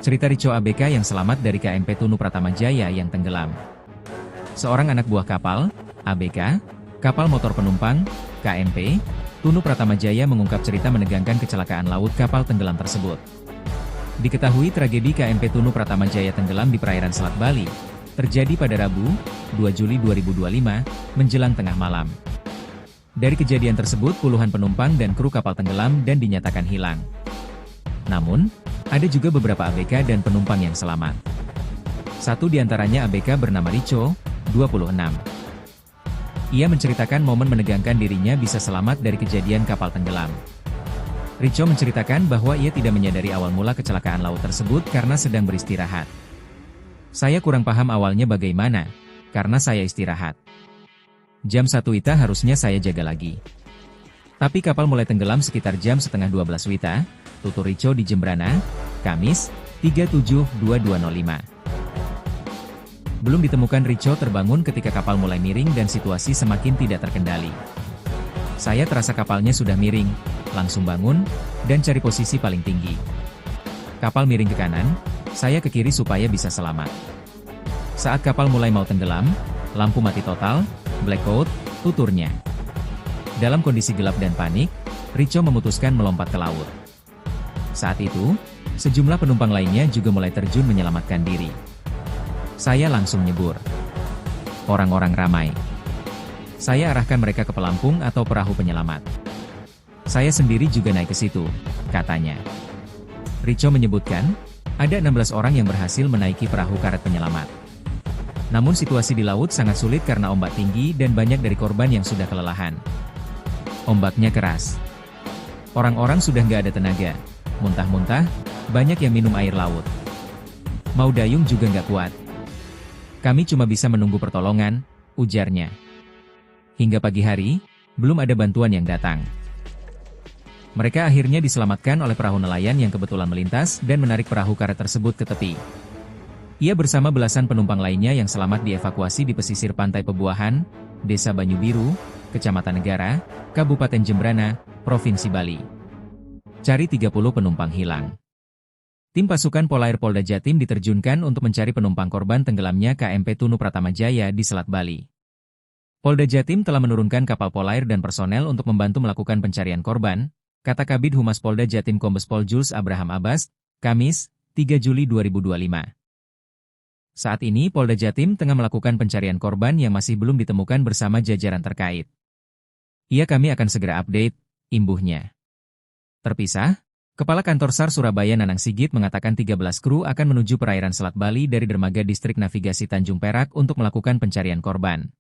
Cerita Rico ABK yang selamat dari KMP Tunu Pratama Jaya yang tenggelam. Seorang anak buah kapal, ABK, kapal motor penumpang, KMP, Tunu Pratama Jaya mengungkap cerita menegangkan kecelakaan laut kapal tenggelam tersebut. Diketahui tragedi KMP Tunu Pratama Jaya tenggelam di perairan Selat Bali, terjadi pada Rabu, 2 Juli 2025, menjelang tengah malam. Dari kejadian tersebut puluhan penumpang dan kru kapal tenggelam dan dinyatakan hilang. Namun, ada juga beberapa ABK dan penumpang yang selamat. Satu di antaranya ABK bernama Rico, 26. Ia menceritakan momen menegangkan dirinya bisa selamat dari kejadian kapal tenggelam. Rico menceritakan bahwa ia tidak menyadari awal mula kecelakaan laut tersebut karena sedang beristirahat. Saya kurang paham awalnya bagaimana, karena saya istirahat. Jam 1 WITA harusnya saya jaga lagi. Tapi kapal mulai tenggelam sekitar jam setengah 12 WITA, tutur Rico di Jembrana, Kamis, 3/7/2205. Belum ditemukan Rico terbangun ketika kapal mulai miring dan situasi semakin tidak terkendali. Saya terasa kapalnya sudah miring, langsung bangun, dan cari posisi paling tinggi. Kapal miring ke kanan, saya ke kiri supaya bisa selamat. Saat kapal mulai mau tenggelam, lampu mati total, blackout, tuturnya. Dalam kondisi gelap dan panik, Rico memutuskan melompat ke laut. Saat itu, sejumlah penumpang lainnya juga mulai terjun menyelamatkan diri. Saya langsung nyebur. Orang-orang ramai. Saya arahkan mereka ke pelampung atau perahu penyelamat. Saya sendiri juga naik ke situ, katanya. Rico menyebutkan, ada 16 orang yang berhasil menaiki perahu karet penyelamat. Namun situasi di laut sangat sulit karena ombak tinggi dan banyak dari korban yang sudah kelelahan. Ombaknya keras. Orang-orang sudah nggak ada tenaga. Muntah-muntah, banyak yang minum air laut. Mau dayung juga nggak kuat. Kami cuma bisa menunggu pertolongan, ujarnya. Hingga pagi hari, belum ada bantuan yang datang. Mereka akhirnya diselamatkan oleh perahu nelayan yang kebetulan melintas dan menarik perahu karet tersebut ke tepi. Ia bersama belasan penumpang lainnya yang selamat dievakuasi di pesisir pantai Pebuahan, Desa Banyu Biru, Kecamatan Negara, Kabupaten Jembrana, Provinsi Bali. Cari 30 penumpang hilang. Tim pasukan Polair Polda Jatim diterjunkan untuk mencari penumpang korban tenggelamnya KMP Tunu Pratama Jaya di Selat Bali. Polda Jatim telah menurunkan kapal Polair dan personel untuk membantu melakukan pencarian korban, kata Kabid Humas Polda Jatim Kombes Pol Jules Abraham Abbas, Kamis, 3 Juli 2025. Saat ini Polda Jatim tengah melakukan pencarian korban yang masih belum ditemukan bersama jajaran terkait. Kami akan segera update, imbuhnya. Terpisah, Kepala Kantor SAR Surabaya Nanang Sigit mengatakan 13 kru akan menuju perairan Selat Bali dari dermaga Distrik Navigasi Tanjung Perak untuk melakukan pencarian korban.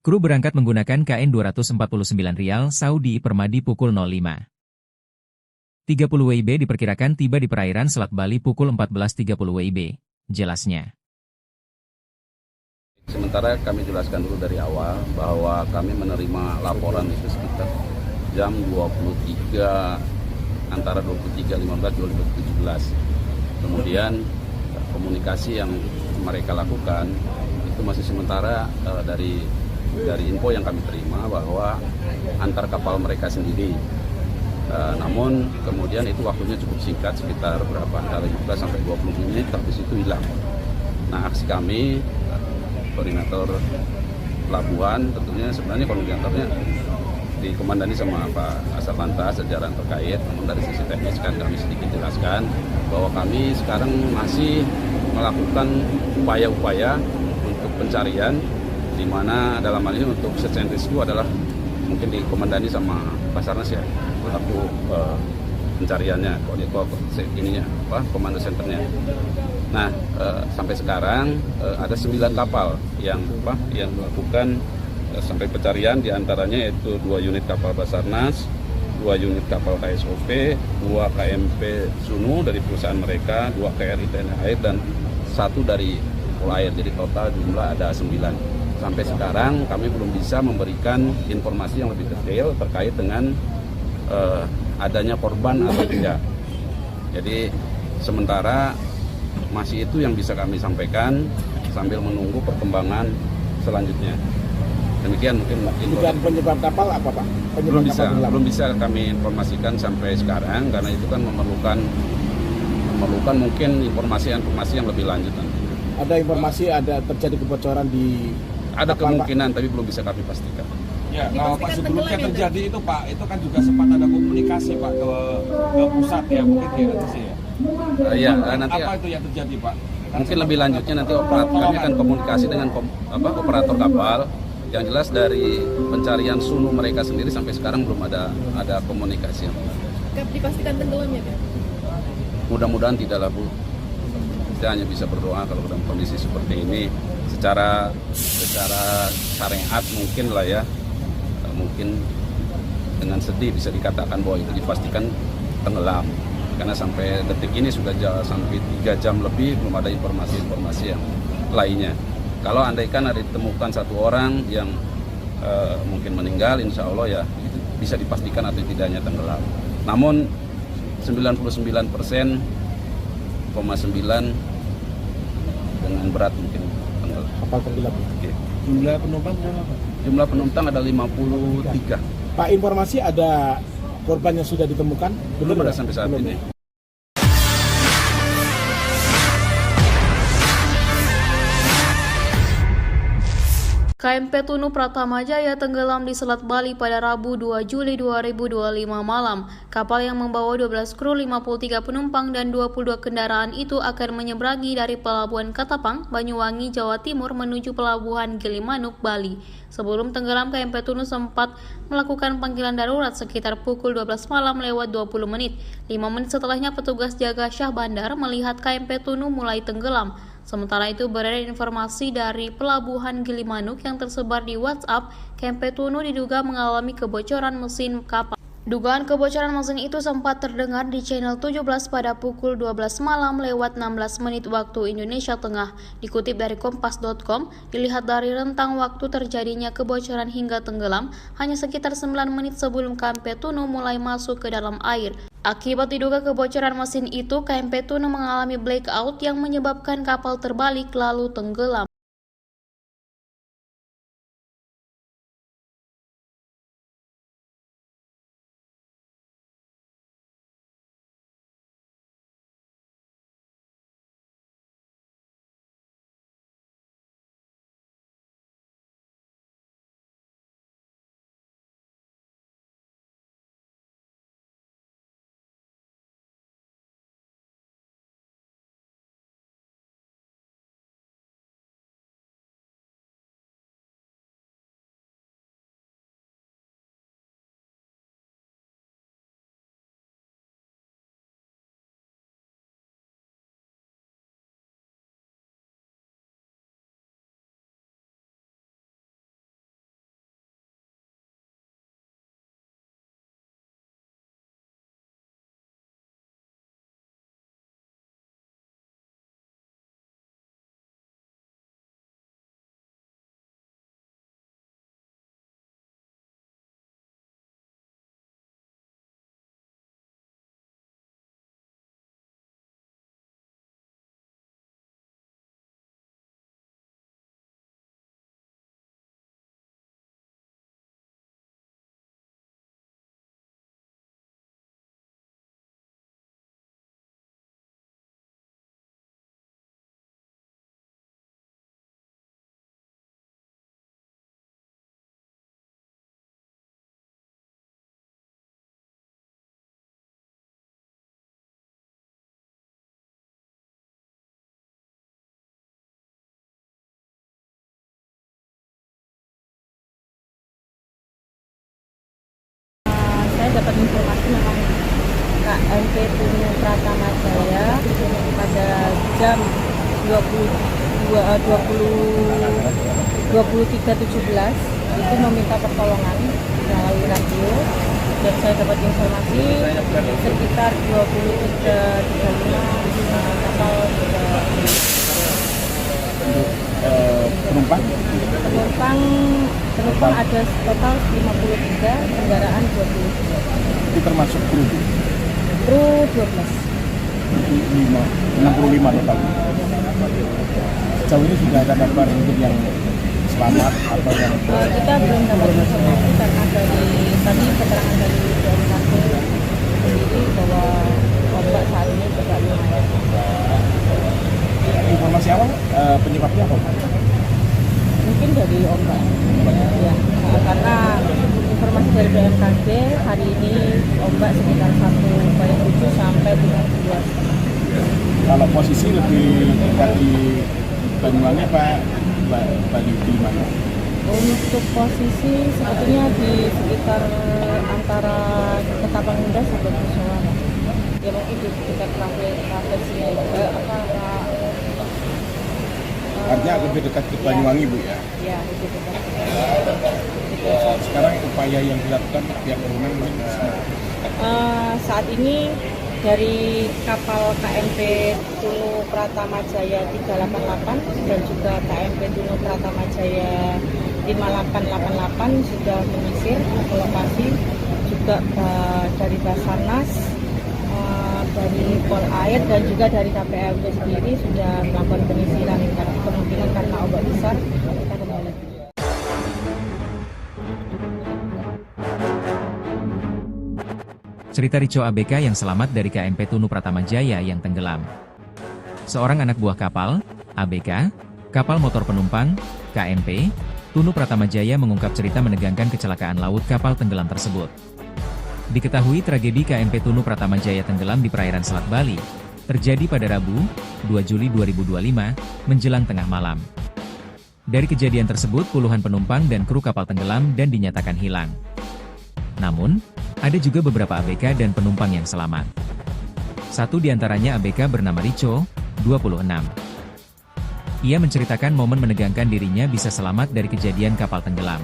Kru berangkat menggunakan KN 249 Rial Saudi Permadi pukul 05. 30 WIB diperkirakan tiba di perairan Selat Bali pukul 14.30 WIB, jelasnya. Sementara kami jelaskan dulu dari awal bahwa kami menerima laporan itu sekitar jam 23 antara 23.15-2017. Kemudian komunikasi yang mereka lakukan itu masih sementara dari info yang kami terima bahwa antar kapal mereka sendiri. Namun kemudian itu waktunya cukup singkat, sekitar berapa antara 15 sampai 20 menit, habis itu hilang. Nah, aksi kami koordinator pelabuhan tentunya sebenarnya koordinatornya dikomandani sama Pak Asar Lantas jajaran terkait. Namun dari sisi teknis kan kami sedikit jelaskan bahwa kami sekarang masih melakukan upaya-upaya untuk pencarian, di mana dalam hal ini untuk search and rescue adalah mungkin dikomandani sama Basarnas ya, pelaku pencariannya, komando senternya. Nah, sampai sekarang ada 9 kapal yang melakukan sampai pencarian, diantaranya yaitu 2 unit kapal Basarnas, 2 unit kapal KSOP, 2 KMP Sunu dari perusahaan mereka, 2 KRI TNI Air, dan 1 dari Polair. Jadi total jumlah ada 9. Sampai sekarang kami belum bisa memberikan informasi yang lebih detail terkait dengan adanya korban atau tidak. Jadi sementara masih itu yang bisa kami sampaikan sambil menunggu perkembangan selanjutnya. Demikian mungkin penyebab kapal apa Pak? Belum bisa kami informasikan sampai sekarang karena itu kan memerlukan memerlukan mungkin informasi yang lebih lanjut nanti. Ada informasi ada terjadi kebocoran di Ada kapal, kemungkinan tapi belum bisa kami pastikan. Ya, Pak, sebelumnya terjadi itu Pak, itu kan juga sempat ada komunikasi Pak ke pusat ya, mungkin sih ya. Iya, nanti apa itu yang terjadi Pak? mungkin lebih lanjutnya nanti kami akan komunikasi dengan operator kapal. Yang jelas dari pencarian sunu mereka sendiri sampai sekarang belum ada komunikasi. Dipastikan tenggelam ya, Pak? Mudah-mudahan tidak lah, Bu. Kita hanya bisa berdoa kalau dalam kondisi seperti ini secara syariat mungkin lah ya, mungkin dengan sedih bisa dikatakan bahwa itu dipastikan tenggelam, karena sampai detik ini sudah sampai 3 jam lebih belum ada informasi yang lainnya. Kalau andaikan ada ditemukan satu orang yang mungkin meninggal, insya Allah ya itu bisa dipastikan atau tidaknya tenggelam. Namun 99,9% dengan berat mungkin tenggelam. kapal tenggelam. Oke. Jumlah penumpang berapa, Pak? Jumlah penumpang ada 53. Pak, informasi ada korban yang sudah ditemukan? Belum ada sampai saat ini. KMP Tunu Pratama Jaya tenggelam di Selat Bali pada Rabu 2 Juli 2025 malam. Kapal yang membawa 12 kru, 53 penumpang, dan 22 kendaraan itu akan menyeberangi dari Pelabuhan Katapang, Banyuwangi, Jawa Timur menuju Pelabuhan Gilimanuk, Bali. Sebelum tenggelam, KMP Tunu sempat melakukan panggilan darurat sekitar pukul 12 malam lewat 20 menit. 5 menit setelahnya petugas jaga Syah Bandar melihat KMP Tunu mulai tenggelam. Sementara itu beredar informasi dari Pelabuhan Gilimanuk yang tersebar di WhatsApp, KMP Tunu diduga mengalami kebocoran mesin kapal. Dugaan kebocoran mesin itu sempat terdengar di channel 17 pada pukul 12 malam lewat 16 menit waktu Indonesia Tengah. Dikutip dari kompas.com, dilihat dari rentang waktu terjadinya kebocoran hingga tenggelam, hanya sekitar 9 menit sebelum KMP Tunu mulai masuk ke dalam air. Akibat diduga kebocoran mesin itu, KMP Tunu mengalami blackout yang menyebabkan kapal terbalik lalu tenggelam. Saya dapat informasi memang KMP Tunu Pratama Jaya pada jam 23.17 itu meminta pertolongan melalui radio, dan saya dapat informasi sekitar 23.35 kapal Penumpang? Penumpang ada total 53, kendaraan 23. Itu termasuk kru? Kru 12. 65 total. Sejauh ini sudah ada kabar mungkin yang selamat atau yang... Kita belum dapat informasi karena dari tadi keterangan dari BMKG sendiri bahwa ombak saat ini juga lumayan dari BMKG hari ini ombak sekitar 1,7 sampai 2. Kalau posisi lebih dekat di Banyuwangi apa Bali di mana? Untuk posisi sebetulnya di sekitar antara Ketapang Indah sampai Kusuman. Ya mungkin di dekat kafe sini Artinya lebih dekat ke Banyuwangi Bu ya? Ya, lebih dekat. Sekarang upaya yang dilakukan pihak berwenang Saat ini dari kapal KMP Tunu Pratama Jaya 388 dan juga KMP Tunu Pratama Jaya 5888 sudah menyisir ke lokasi, juga dari Basarnas, dari Pol Air dan juga dari KPLB sendiri sudah melakukan penyisiran kemungkinan karena ombak besar. Kita kembali. Cerita Rico ABK yang selamat dari KMP Tunu Pratama Jaya yang tenggelam. Seorang anak buah kapal, ABK, kapal motor penumpang, KMP, Tunu Pratama Jaya mengungkap cerita menegangkan kecelakaan laut kapal tenggelam tersebut. Diketahui tragedi KMP Tunu Pratama Jaya tenggelam di perairan Selat Bali, terjadi pada Rabu, 2 Juli 2025, menjelang tengah malam. Dari kejadian tersebut puluhan penumpang dan kru kapal tenggelam dan dinyatakan hilang. Namun, ada juga beberapa ABK dan penumpang yang selamat. Satu di antaranya ABK bernama Rico, 26. Ia menceritakan momen menegangkan dirinya bisa selamat dari kejadian kapal tenggelam.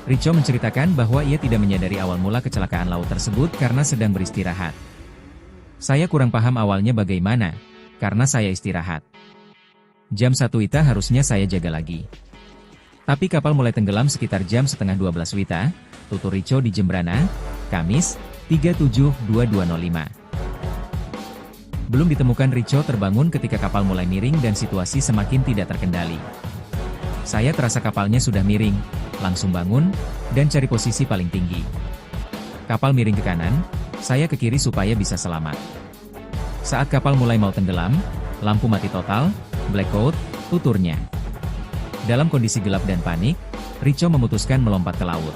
Rico menceritakan bahwa ia tidak menyadari awal mula kecelakaan laut tersebut karena sedang beristirahat. Saya kurang paham awalnya bagaimana, karena saya istirahat. Jam 1 WITA harusnya saya jaga lagi. Tapi kapal mulai tenggelam sekitar jam setengah 12 WITA, tutur Rico di Jembrana, Kamis, 3/7/2205. Belum ditemukan Rico terbangun ketika kapal mulai miring dan situasi semakin tidak terkendali. Saya terasa kapalnya sudah miring, langsung bangun, dan cari posisi paling tinggi. Kapal miring ke kanan, saya ke kiri supaya bisa selamat. Saat kapal mulai mau tenggelam, lampu mati total, blackout, tuturnya. Dalam kondisi gelap dan panik, Rico memutuskan melompat ke laut.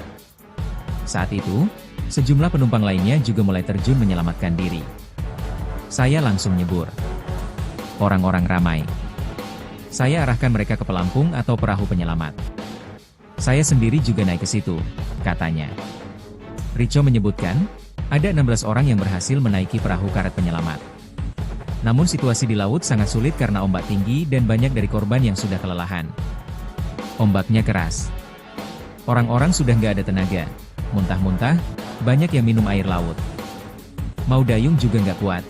Saat itu, sejumlah penumpang lainnya juga mulai terjun menyelamatkan diri. Saya langsung nyebur. Orang-orang ramai. Saya arahkan mereka ke pelampung atau perahu penyelamat. Saya sendiri juga naik ke situ, katanya. Rico menyebutkan, ada 16 orang yang berhasil menaiki perahu karet penyelamat. Namun situasi di laut sangat sulit karena ombak tinggi dan banyak dari korban yang sudah kelelahan. Ombaknya keras. Orang-orang sudah nggak ada tenaga. Muntah-muntah, banyak yang minum air laut. Mau dayung juga nggak kuat.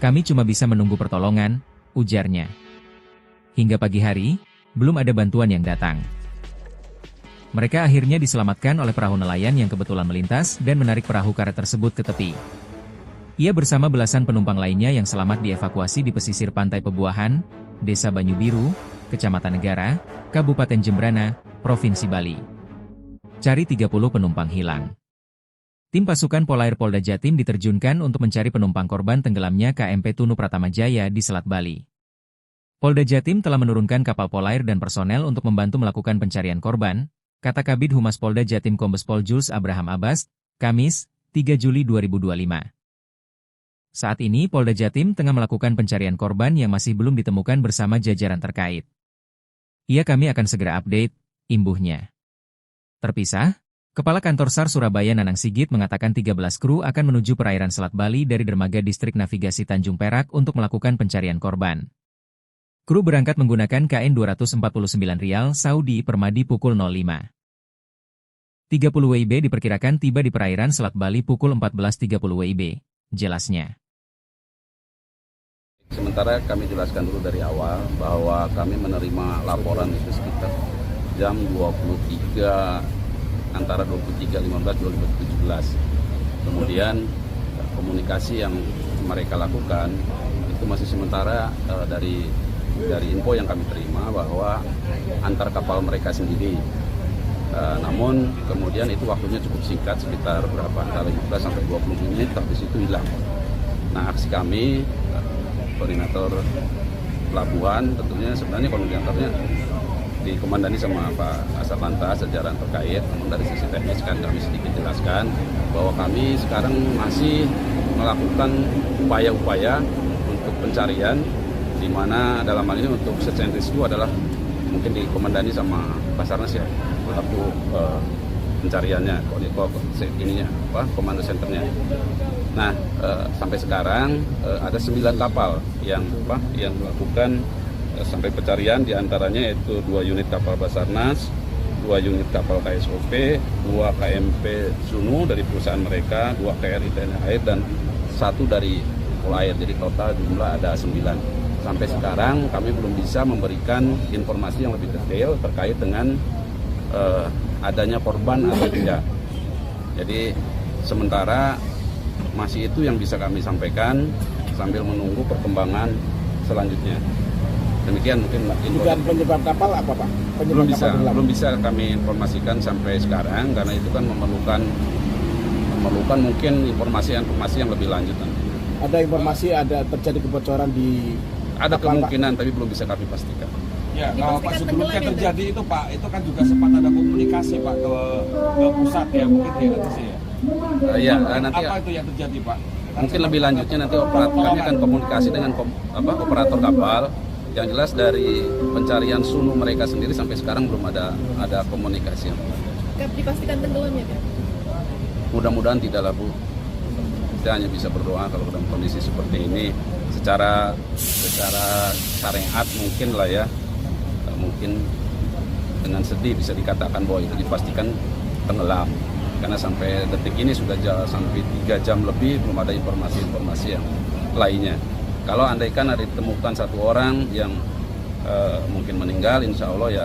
Kami cuma bisa menunggu pertolongan, ujarnya. Hingga pagi hari, belum ada bantuan yang datang. Mereka akhirnya diselamatkan oleh perahu nelayan yang kebetulan melintas dan menarik perahu karet tersebut ke tepi. Ia bersama belasan penumpang lainnya yang selamat dievakuasi di pesisir pantai Pebuahan, Desa Banyu Biru, Kecamatan Negara, Kabupaten Jembrana, Provinsi Bali. Cari 30 penumpang hilang. Tim pasukan Polair Polda Jatim diterjunkan untuk mencari penumpang korban tenggelamnya KMP Tunu Pratama Jaya di Selat Bali. Polda Jatim telah menurunkan kapal Polair dan personel untuk membantu melakukan pencarian korban, kata Kabid Humas Polda Jatim Kombes Pol Jules Abraham Abbas, Kamis, 3 Juli 2025. Saat ini Polda Jatim tengah melakukan pencarian korban yang masih belum ditemukan bersama jajaran terkait. Kami akan segera update, imbuhnya. Terpisah, Kepala Kantor SAR Surabaya Nanang Sigit mengatakan 13 kru akan menuju perairan Selat Bali dari dermaga Distrik Navigasi Tanjung Perak untuk melakukan pencarian korban. Kru berangkat menggunakan KN 249 Rial Saudi Permadi pukul 05. 30 WIB diperkirakan tiba di perairan Selat Bali pukul 14.30 WIB, jelasnya. Sementara kami jelaskan dulu dari awal bahwa kami menerima laporan itu sekitar jam 23 antara 23.15-2017. Kemudian komunikasi yang mereka lakukan itu masih sementara dari info yang kami terima bahwa antar kapal mereka sendiri. Namun kemudian itu waktunya cukup singkat, sekitar berapa antara 15 sampai 20 menit, habis itu hilang. Nah, aksi kami koordinator pelabuhan tentunya sebenarnya koordinatornya dikomandani sama Pak Asatlantas, jajaran terkait. Namun dari sisi teknis kan kami sedikit jelaskan bahwa kami sekarang masih melakukan upaya-upaya untuk pencarian, di mana dalam hal ini untuk search and rescue adalah mungkin dikomandani sama Basarnas ya, pelaku pencariannya, komando senternya. Nah, sampai sekarang ada 9 kapal yang melakukan sampai pencarian, diantaranya yaitu 2 unit kapal Basarnas, 2 unit kapal KSOP, 2 KMP Sunu dari perusahaan mereka, 2 KRI TNI Air, dan 1 dari Polair. Jadi total jumlah ada 9. Sampai sekarang kami belum bisa memberikan informasi yang lebih detail terkait dengan adanya korban atau tidak. Jadi sementara masih itu yang bisa kami sampaikan sambil menunggu perkembangan selanjutnya. Demikian mungkin Dugaan penyebab kapal apa Pak? Belum bisa kami informasikan sampai sekarang karena itu kan memerlukan mungkin informasi yang lebih lanjut nanti. Ada informasi ada terjadi kebocoran di Ada kapal, kemungkinan tapi belum bisa kami pastikan. Ya, kalau Pak sebelumnya terjadi itu Pak, itu kan juga sempat ada komunikasi Pak ke pusat ya, mungkin di atas ya. Ya, nanti apa itu yang terjadi Pak? mungkin lebih lanjutnya nanti kami akan komunikasi dengan operator kapal. Yang jelas dari pencarian Sunu mereka sendiri sampai sekarang belum ada komunikasi. Dipastikan tenggelam ya Pak? Mudah-mudahan tidak lah Bu. Kita hanya bisa berdoa kalau dalam kondisi seperti ini. Secara syariat mungkin lah ya, mungkin dengan sedih bisa dikatakan bahwa itu dipastikan tenggelam. Karena sampai detik ini sudah sampai 3 jam lebih belum ada informasi-informasi yang lainnya. Kalau andaikan ada ditemukan 1 orang yang mungkin meninggal, insya Allah ya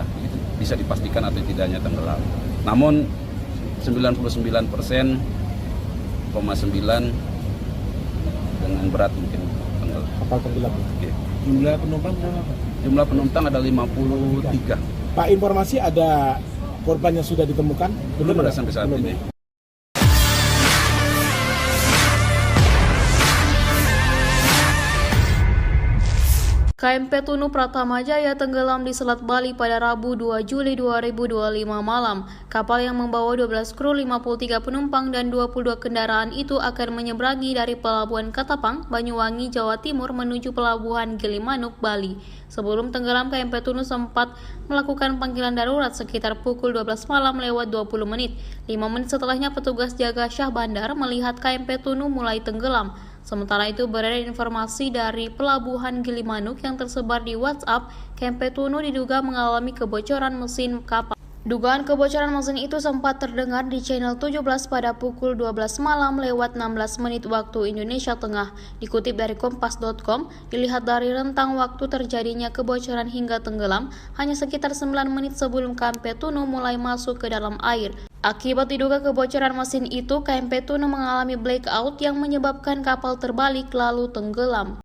bisa dipastikan atau tidaknya tenggelam. Namun 99,9% dengan berat mungkin tenggelam. kapal tenggelam. Oke. Jumlah penumpang berapa Pak? Jumlah penumpang ada 53. Pak, informasi ada korban yang sudah ditemukan? Belum ada sampai saat ini. KMP Tunu Pratama Jaya tenggelam di Selat Bali pada Rabu 2 Juli 2025 malam. Kapal yang membawa 12 kru, 53 penumpang, dan 22 kendaraan itu akan menyeberangi dari Pelabuhan Katapang, Banyuwangi, Jawa Timur menuju Pelabuhan Gilimanuk, Bali. Sebelum tenggelam, KMP Tunu sempat melakukan panggilan darurat sekitar pukul 12 malam lewat 20 menit. 5 menit setelahnya petugas jaga Syah Bandar melihat KMP Tunu mulai tenggelam. Sementara itu beredar informasi dari Pelabuhan Gilimanuk yang tersebar di WhatsApp, KMP Tunu diduga mengalami kebocoran mesin kapal. Dugaan kebocoran mesin itu sempat terdengar di channel 17 pada pukul 12 malam lewat 16 menit waktu Indonesia Tengah. Dikutip dari kompas.com, dilihat dari rentang waktu terjadinya kebocoran hingga tenggelam hanya sekitar 9 menit sebelum KMP Tunu mulai masuk ke dalam air. Akibat diduga kebocoran mesin itu, KMP Tunu mengalami blackout yang menyebabkan kapal terbalik lalu tenggelam.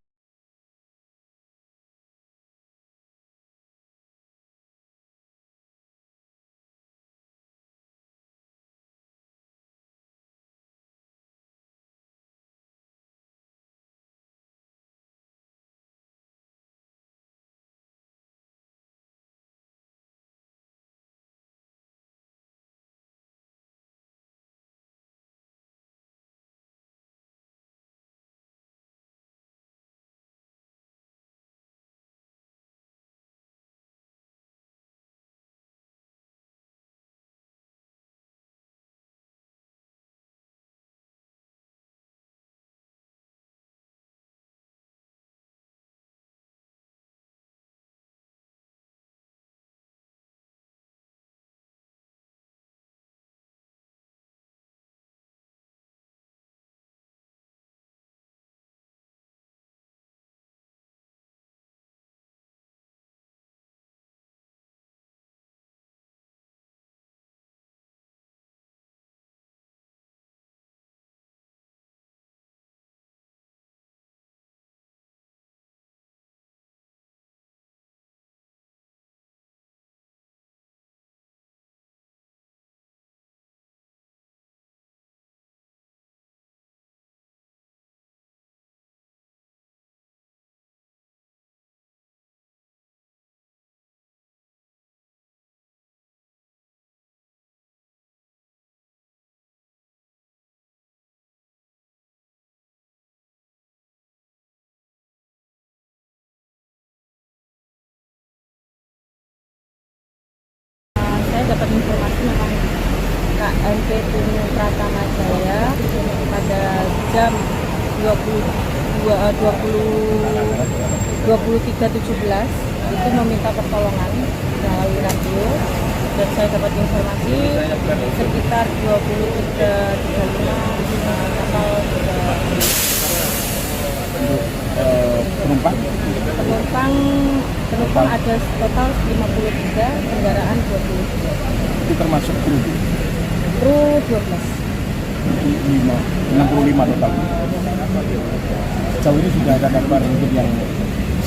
dapat informasi memang KMP Tunu Pratama Jaya pada jam 23.17 itu meminta pertolongan melalui radio, dan saya dapat informasi sekitar 23.35 kapal penumpang ada total 53, kendaraan 20. Itu termasuk kru Kru 12. 65 total. Sejauh ini sudah ada kabar mungkin yang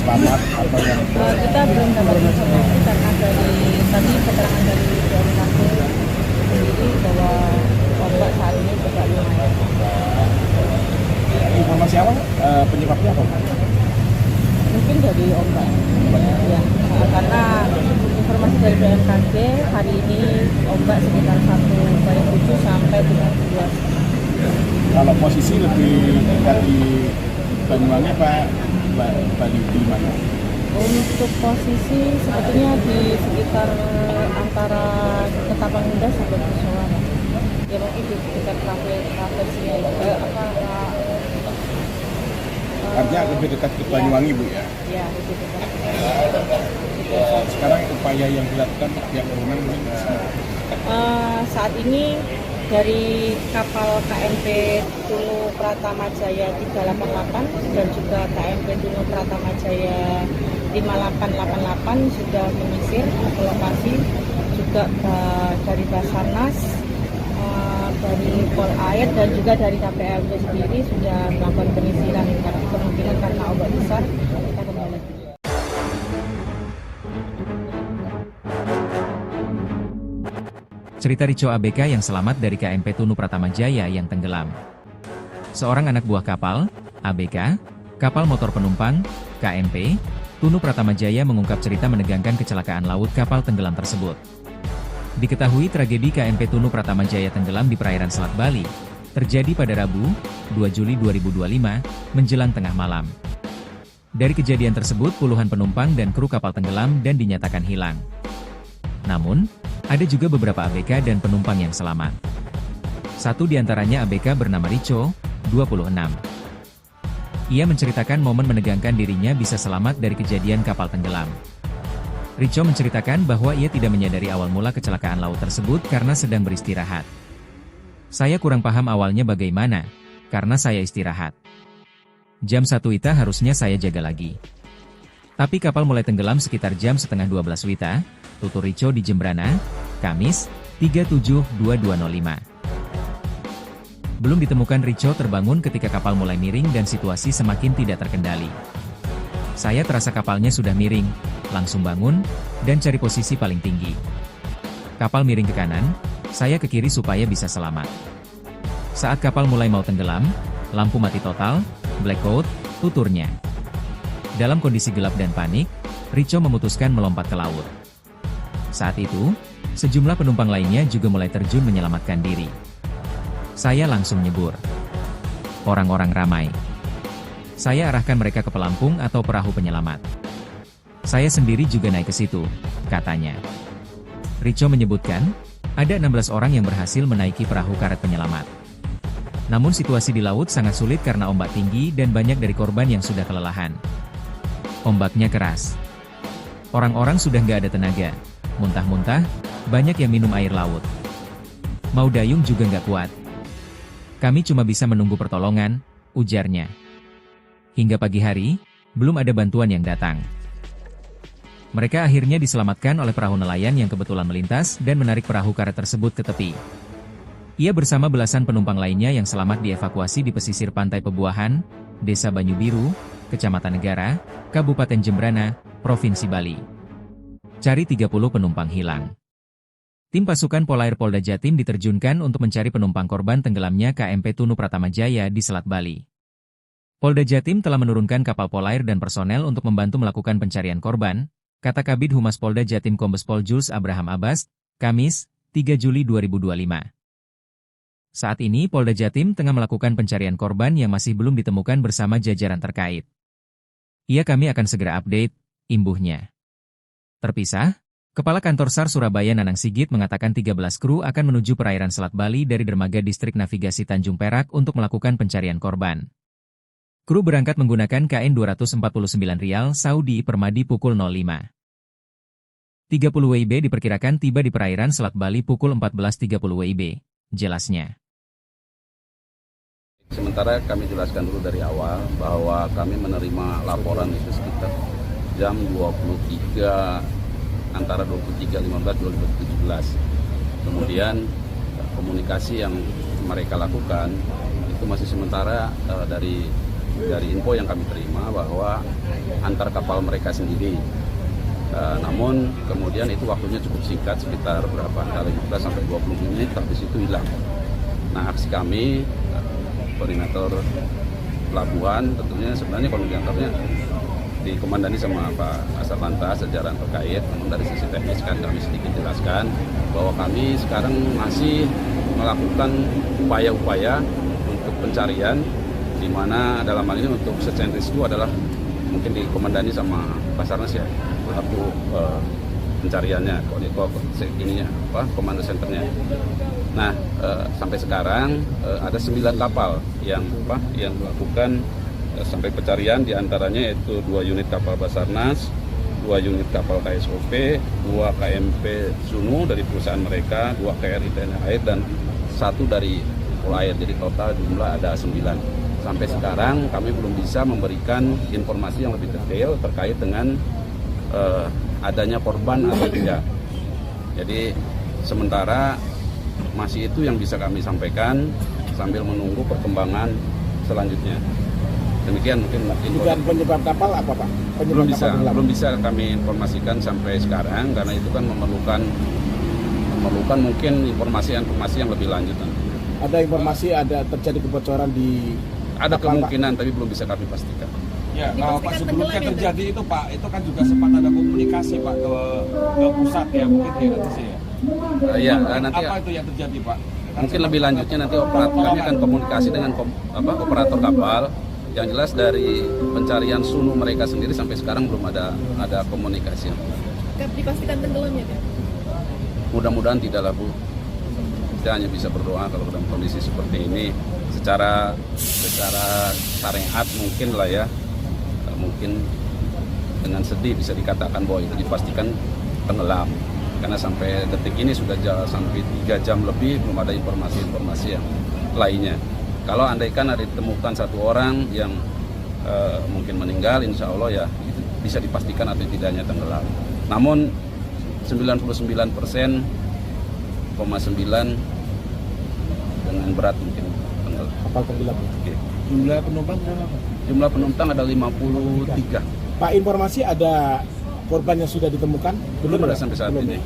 selamat atau yang Kita belum dapat informasi karena dari tadi keterangan dari BMKG sendiri bahwa ombak saat ini juga lumayan. informasi awal penyebabnya apa? Mungkin dari ombak ya, karena informasi dari BMKG hari ini ombak sekitar 1,7 sampai dengan 2. Kalau posisi lebih dekat di Banyuwangi Pak, Bali di mana? Untuk posisi sebetulnya di sekitar antara Ketapang Indah sampai Kusumo. Ya mungkin di sekitar kafe sini Artinya lebih dekat ke Banyuwangi Bu ya? Ya, lebih dekat. Sekarang upaya yang dilakukan pihak berwenang mungkin Saat ini dari kapal KMP Tunu Pratama Jaya 388 dan juga KMP Tunu Pratama Jaya 5888 sudah menyisir ke lokasi, juga dari Basarnas, dari Pol Air dan juga dari KPLB sendiri sudah melakukan penyisiran kemungkinan karena ombak besar. Kita kembali. Cerita Rico ABK yang selamat dari KMP Tunu Pratama Jaya yang tenggelam. Seorang anak buah kapal, ABK, kapal motor penumpang, KMP, Tunu Pratama Jaya mengungkap cerita menegangkan kecelakaan laut kapal tenggelam tersebut. Diketahui tragedi KMP Tunu Pratama Jaya tenggelam di perairan Selat Bali, terjadi pada Rabu, 2 Juli 2025, menjelang tengah malam. Dari kejadian tersebut puluhan penumpang dan kru kapal tenggelam dan dinyatakan hilang. Namun, ada juga beberapa ABK dan penumpang yang selamat. Satu di antaranya ABK bernama Rico, 26. Ia menceritakan momen menegangkan dirinya bisa selamat dari kejadian kapal tenggelam. Rico menceritakan bahwa ia tidak menyadari awal mula kecelakaan laut tersebut karena sedang beristirahat. Saya kurang paham awalnya bagaimana, karena saya istirahat. Jam 1 WITA harusnya saya jaga lagi. Tapi kapal mulai tenggelam sekitar jam setengah 12 WITA, tutur Rico di Jembrana, Kamis, 37/22/05. Belum ditemukan Rico terbangun ketika kapal mulai miring dan situasi semakin tidak terkendali. Saya terasa kapalnya sudah miring, langsung bangun, dan cari posisi paling tinggi. Kapal miring ke kanan, saya ke kiri supaya bisa selamat. Saat kapal mulai mau tenggelam, lampu mati total, blackout, tuturnya. Dalam kondisi gelap dan panik, Rico memutuskan melompat ke laut. Saat itu, sejumlah penumpang lainnya juga mulai terjun menyelamatkan diri. Saya langsung nyebur. Orang-orang ramai. Saya arahkan mereka ke pelampung atau perahu penyelamat. Saya sendiri juga naik ke situ, katanya. Rico menyebutkan, ada 16 orang yang berhasil menaiki perahu karet penyelamat. Namun situasi di laut sangat sulit karena ombak tinggi dan banyak dari korban yang sudah kelelahan. Ombaknya keras. Orang-orang sudah nggak ada tenaga. Muntah-muntah, banyak yang minum air laut. Mau dayung juga nggak kuat. Kami cuma bisa menunggu pertolongan, ujarnya. Hingga pagi hari, belum ada bantuan yang datang. Mereka akhirnya diselamatkan oleh perahu nelayan yang kebetulan melintas dan menarik perahu karet tersebut ke tepi. Ia bersama belasan penumpang lainnya yang selamat dievakuasi di pesisir pantai Pebuahan, Desa Banyu Biru, Kecamatan Negara, Kabupaten Jembrana, Provinsi Bali. Cari 30 penumpang hilang. Tim pasukan Polair Polda Jatim diterjunkan untuk mencari penumpang korban tenggelamnya KMP Tunu Pratama Jaya di Selat Bali. Polda Jatim telah menurunkan kapal Polair dan personel untuk membantu melakukan pencarian korban, kata Kabid Humas Polda Jatim Kombes Pol Jules Abraham Abbas, Kamis, 3 Juli 2025. Saat ini Polda Jatim tengah melakukan pencarian korban yang masih belum ditemukan bersama jajaran terkait. Kami akan segera update, imbuhnya. Terpisah, Kepala Kantor SAR Surabaya Nanang Sigit mengatakan 13 kru akan menuju perairan Selat Bali dari dermaga Distrik Navigasi Tanjung Perak untuk melakukan pencarian korban. Kru berangkat menggunakan KN 249 Rial Saudi Permadi pukul 05. 30 WIB diperkirakan tiba di perairan Selat Bali pukul 14.30 WIB, jelasnya. Sementara kami jelaskan dulu dari awal bahwa kami menerima laporan itu sekitar jam 23 antara 23.15-2017. Kemudian komunikasi yang mereka lakukan itu masih sementara dari info yang kami terima bahwa antar kapal mereka sendiri. Namun kemudian itu waktunya cukup singkat, sekitar berapa antara 15 sampai 20 menit, habis itu hilang. Nah, aksi kami koordinator pelabuhan tentunya sebenarnya koordinatornya dikomandani sama Pak Kasat Lantas jajaran terkait, namun dari sisi teknis kan kami sedikit jelaskan bahwa kami sekarang masih melakukan upaya-upaya untuk pencarian, di mana dalam hal ini untuk search and rescue adalah mungkin dikomandani sama Basarnas ya, pelaku pencariannya, komando senternya. Nah, sampai sekarang ada 9 kapal yang melakukan sampai pencarian, diantaranya yaitu 2 unit kapal Basarnas, 2 unit kapal KSOP, 2 KMP Sunu dari perusahaan mereka, 2 KRI TNI Air, dan 1 dari Polair. Jadi total jumlah ada 9. Sampai sekarang kami belum bisa memberikan informasi yang lebih detail terkait dengan adanya korban atau tidak. Jadi sementara masih itu yang bisa kami sampaikan sambil menunggu perkembangan selanjutnya. Demikian mungkin Dugaan penyebab kapal apa, Pak? Belum bisa kami informasikan sampai sekarang karena itu kan memerlukan mungkin informasi yang lebih lanjut. Ada informasi ada terjadi kebocoran di ada kapal, kemungkinan Pak, tapi belum bisa kami pastikan. Ya, kalau Pak sebelumnya terjadi itu Pak, itu kan juga sempat ada komunikasi Pak ke pusat ya, mungkin ya nanti sih ya. Nanti apa itu yang terjadi Pak? Mungkin lebih lanjutnya nanti kami akan komunikasi dengan operator kapal. Yang jelas dari pencarian sunu mereka sendiri sampai sekarang belum ada komunikasi. Dipastikan tenggelam ya, Pak? Mudah-mudahan tidak lah, Bu. Kita hanya bisa berdoa kalau dalam kondisi seperti ini. Secara syariat mungkin lah ya, mungkin dengan sedih bisa dikatakan bahwa itu dipastikan tenggelam. Karena sampai detik ini sudah sampai 3 jam lebih belum ada informasi-informasi yang lainnya. Kalau andaikan ada ditemukan 1 orang yang mungkin meninggal, insya Allah ya itu bisa dipastikan atau tidaknya tenggelam. Namun 99,9% dengan berat mungkin tenggelam. kapal tenggelam. Oke. Jumlah penumpang berapa, Pak? Jumlah penumpang ada 53. Pak, informasi ada korban yang sudah ditemukan? Belum ada sampai saat Belum. ini.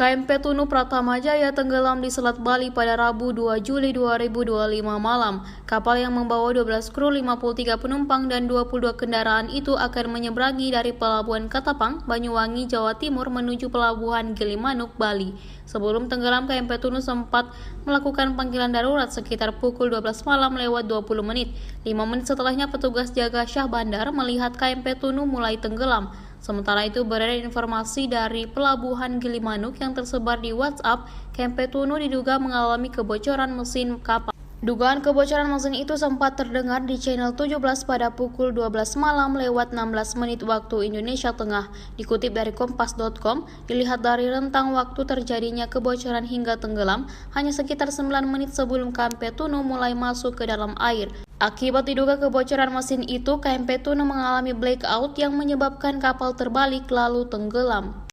KMP Tunu Pratama Jaya tenggelam di Selat Bali pada Rabu 2 Juli 2025 malam. Kapal yang membawa 12 kru, 53 penumpang, dan 22 kendaraan itu akan menyeberangi dari Pelabuhan Katapang, Banyuwangi, Jawa Timur menuju Pelabuhan Gilimanuk, Bali. Sebelum tenggelam, KMP Tunu sempat melakukan panggilan darurat sekitar pukul 12 malam lewat 20 menit. 5 menit setelahnya petugas jaga Syah Bandar melihat KMP Tunu mulai tenggelam. Sementara itu beredar informasi dari Pelabuhan Gilimanuk yang tersebar di WhatsApp, KMP Tunu diduga mengalami kebocoran mesin kapal. Dugaan kebocoran mesin itu sempat terdengar di channel 17 pada pukul 12 malam lewat 16 menit waktu Indonesia Tengah. Dikutip dari kompas.com, dilihat dari rentang waktu terjadinya kebocoran hingga tenggelam, hanya sekitar 9 menit sebelum KMP Tunu mulai masuk ke dalam air. Akibat diduga kebocoran mesin itu, KMP Tunu mengalami blackout yang menyebabkan kapal terbalik lalu tenggelam.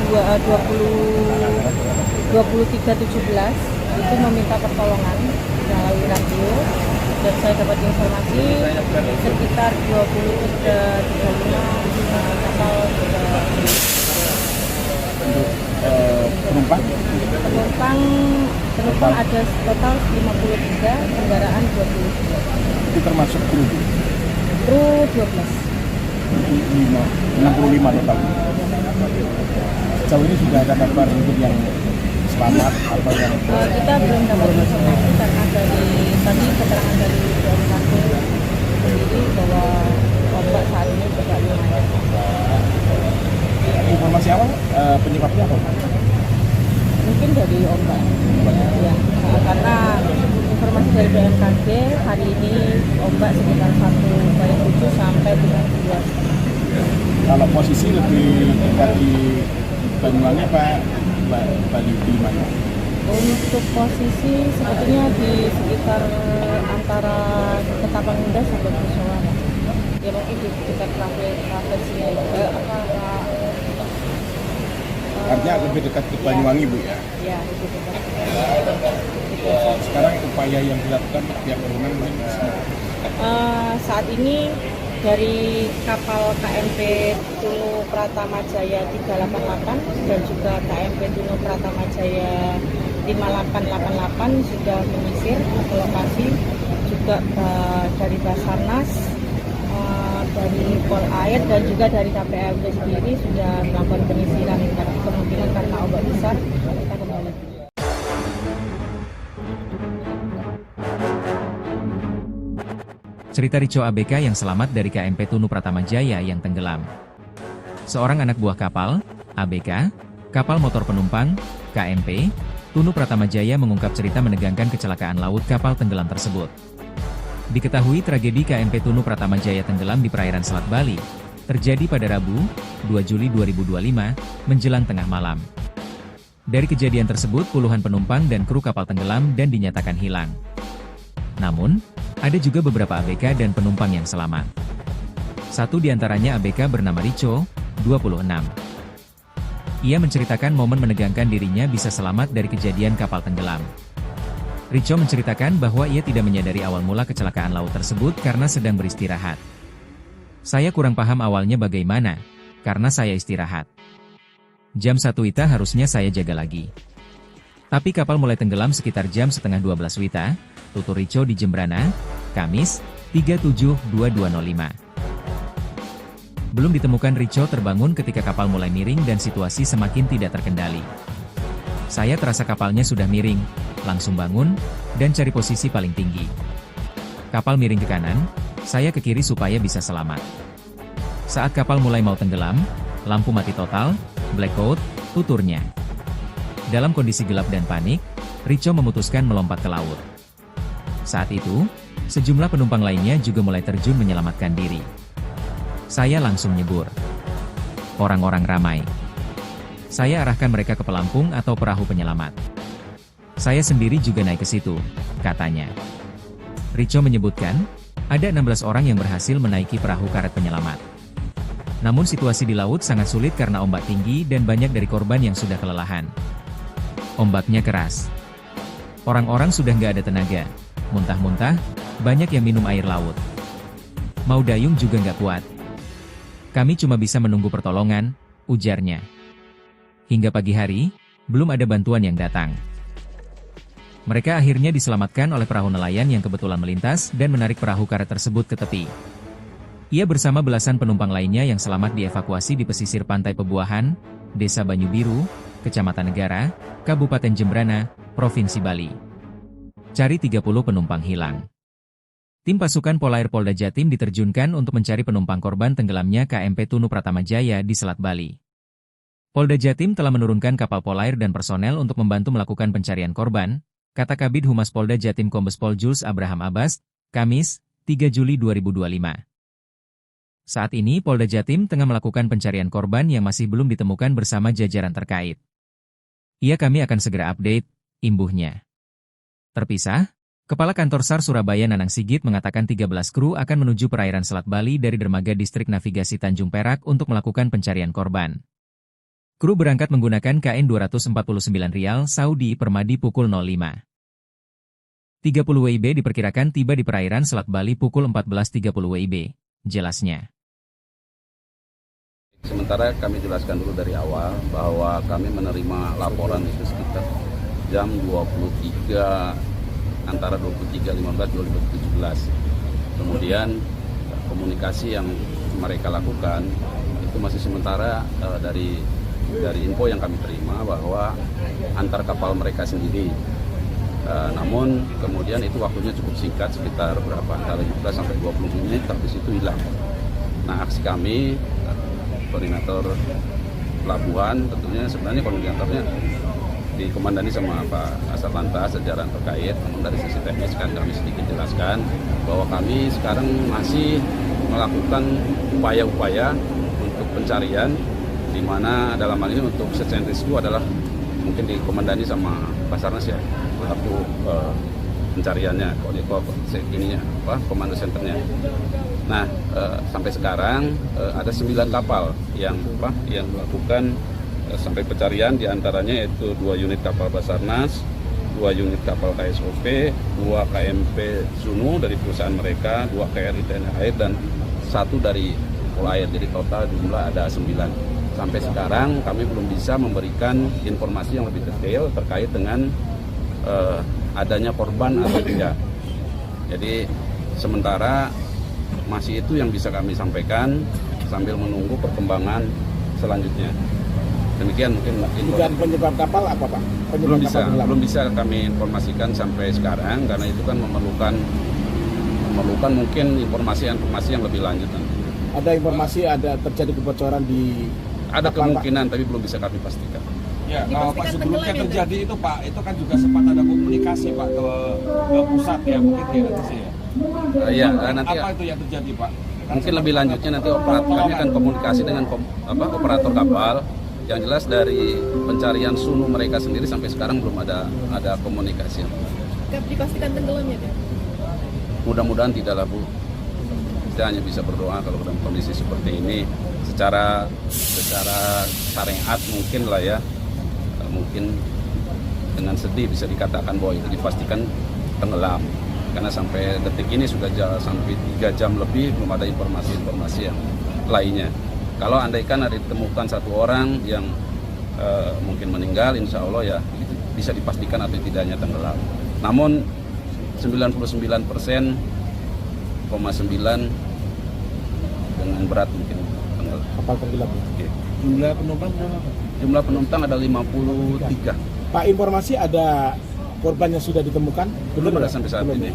23.17 itu meminta pertolongan melalui radio, dan saya dapat informasi sekitar 23.35 kapal sudah. Untuk penumpang ada total 53, kendaraan 23. itu termasuk kru Kru 12. 65 total. Sejauh ini sudah ada kabar mungkin yang selamat atau yang Kita belum dapat informasi karena dari tadi keterangan dari BMKG sendiri bahwa ombak saat ini juga lumayan. informasi awal penyebabnya apa? Mungkin dari ombak. Ya, karena informasi dari BMKG hari ini ombak sekitar 1,7 sampai dengan 2. Kalau posisi lebih dekat di Banyuwangi apa Bali di mana? Untuk posisi sepertinya di sekitar antara Ketapang Indah sampai Kusuwa. Ya mungkin di dekat kafe sini. Artinya lebih dekat ke Banyuwangi, Bu, ya? Ya, lebih dekat. Sekarang upaya yang dilakukan pihak berwenang Saat ini dari kapal KMP Tunu Pratama Jaya 388 dan juga KMP Tunu Pratama Jaya 5888 sudah menyisir ke lokasi, juga dari Basarnas, dari Polair dan juga dari KPLB sendiri sudah melakukan penyisiran, tapi kemungkinan karena ombak besar kita kembali. Cerita Rico ABK yang selamat dari KMP Tunu Pratama Jaya yang tenggelam. Seorang anak buah kapal, ABK, kapal motor penumpang, KMP, Tunu Pratama Jaya mengungkap cerita menegangkan kecelakaan laut kapal tenggelam tersebut. Diketahui tragedi KMP Tunu Pratama Jaya tenggelam di perairan Selat Bali, terjadi pada Rabu, 2 Juli 2025, menjelang tengah malam. Dari kejadian tersebut puluhan penumpang dan kru kapal tenggelam dan dinyatakan hilang. Namun, ada juga beberapa ABK dan penumpang yang selamat. Satu di antaranya ABK bernama Rico, 26. Ia menceritakan momen menegangkan dirinya bisa selamat dari kejadian kapal tenggelam. Rico menceritakan bahwa ia tidak menyadari awal mula kecelakaan laut tersebut karena sedang beristirahat. Saya kurang paham awalnya bagaimana, karena saya istirahat. Jam 1 WITA harusnya saya jaga lagi. Tapi kapal mulai tenggelam sekitar jam setengah 12 WITA, tutur Rico di Jembrana, Kamis, 37/22/05. Belum ditemukan Rico terbangun ketika kapal mulai miring dan situasi semakin tidak terkendali. Saya terasa kapalnya sudah miring, langsung bangun, dan cari posisi paling tinggi. Kapal miring ke kanan, saya ke kiri supaya bisa selamat. Saat kapal mulai mau tenggelam, lampu mati total, blackout, tuturnya. Dalam kondisi gelap dan panik, Rico memutuskan melompat ke laut. Saat itu, sejumlah penumpang lainnya juga mulai terjun menyelamatkan diri. Saya langsung nyebur. Orang-orang ramai. Saya arahkan mereka ke pelampung atau perahu penyelamat. Saya sendiri juga naik ke situ, katanya. Rico menyebutkan, ada 16 orang yang berhasil menaiki perahu karet penyelamat. Namun situasi di laut sangat sulit karena ombak tinggi dan banyak dari korban yang sudah kelelahan. Ombaknya keras. Orang-orang sudah nggak ada tenaga. Muntah-muntah, banyak yang minum air laut. Mau dayung juga nggak kuat. Kami cuma bisa menunggu pertolongan, ujarnya. Hingga pagi hari, belum ada bantuan yang datang. Mereka akhirnya diselamatkan oleh perahu nelayan yang kebetulan melintas dan menarik perahu karet tersebut ke tepi. Ia bersama belasan penumpang lainnya yang selamat dievakuasi di pesisir pantai Pebuahan, Desa Banyu Biru, Kecamatan Negara, Kabupaten Jembrana, Provinsi Bali. Cari 30 penumpang hilang. Tim pasukan Polair Polda Jatim diterjunkan untuk mencari penumpang korban tenggelamnya KMP Tunu Pratama Jaya di Selat Bali. Polda Jatim telah menurunkan kapal Polair dan personel untuk membantu melakukan pencarian korban, kata Kabid Humas Polda Jatim Kombes Pol Jules Abraham Abbas, Kamis, 3 Juli 2025. Saat ini Polda Jatim tengah melakukan pencarian korban yang masih belum ditemukan bersama jajaran terkait. Kami akan segera update, imbuhnya. Terpisah, Kepala Kantor SAR Surabaya Nanang Sigit mengatakan 13 kru akan menuju perairan Selat Bali dari dermaga Distrik Navigasi Tanjung Perak untuk melakukan pencarian korban. Kru berangkat menggunakan KN 249 Rial Saudi Permadi pukul 05.30 WIB diperkirakan tiba di perairan Selat Bali pukul 14.30 WIB. Jelasnya. Sementara kami jelaskan dulu dari awal bahwa kami menerima laporan itu sekitar jam 23 antara 23.15 2017. Kemudian komunikasi yang mereka lakukan itu masih sementara dari info yang kami terima bahwa antar kapal mereka sendiri. Namun kemudian itu waktunya cukup singkat, sekitar berapa, antara 15 sampai 20 menit, habis itu hilang. Nah, aksi kami, koordinator pelabuhan, tentunya sebenarnya koordinatornya dikomandani sama Pak Kasat Lantas, jajaran terkait. Namun dari sisi teknis kan kami sedikit jelaskan bahwa kami sekarang masih melakukan upaya-upaya untuk pencarian, di mana dalam hal ini untuk search and rescue adalah mungkin dikomandani sama Basarnas ya, pelaku pencariannya, komando senternya. Nah, sampai sekarang ada 9 kapal yang melakukan sampai pencarian, diantaranya yaitu 2 unit kapal Basarnas, 2 unit kapal KSOP, 2 KMP Sunu dari perusahaan mereka, 2 KRI TNI Air, dan 1 dari Polair. Jadi total jumlah ada 9. Sampai sekarang kami belum bisa memberikan informasi yang lebih detail terkait dengan adanya korban atau tidak. Jadi sementara masih itu yang bisa kami sampaikan sambil menunggu perkembangan selanjutnya. Demikian mungkin Dan penyebab kapal apa, Pak? Belum bisa kami informasikan sampai sekarang karena itu kan memerlukan mungkin informasi yang lebih lanjut nanti. Ada informasi ada terjadi kebocoran di ada kemungkinan, tapi belum bisa kami pastikan. Ya, kalau Pak sebelumnya terjadi itu Pak, itu kan juga sempat ada komunikasi Pak ke pusat ya, mungkin ya nanti ya. Ya, nanti apa itu yang terjadi Pak? Mungkin lebih lanjutnya nanti kami akan komunikasi dengan operator kapal. Yang jelas dari pencarian Sunu mereka sendiri sampai sekarang belum ada komunikasi. Dipastikan tenggelam ya, Pak? Mudah-mudahan tidaklah, Bu. Kita hanya bisa berdoa kalau dalam kondisi seperti ini. Secara syariat mungkin lah ya, mungkin dengan sedih bisa dikatakan bahwa itu dipastikan tenggelam. Karena sampai detik ini sudah sampai 3 jam lebih belum ada informasi yang lainnya. Kalau andaikan ada ditemukan 1 orang yang mungkin meninggal, insya Allah ya itu bisa dipastikan atau tidaknya tenggelam. Namun 99,9% dengan berat mungkin tenggelam. kapal tenggelam. Oke. Jumlah penumpang berapa? Jumlah penumpang ada 53. Pak, informasi ada korban yang sudah ditemukan? Belum ada sampai saat ini.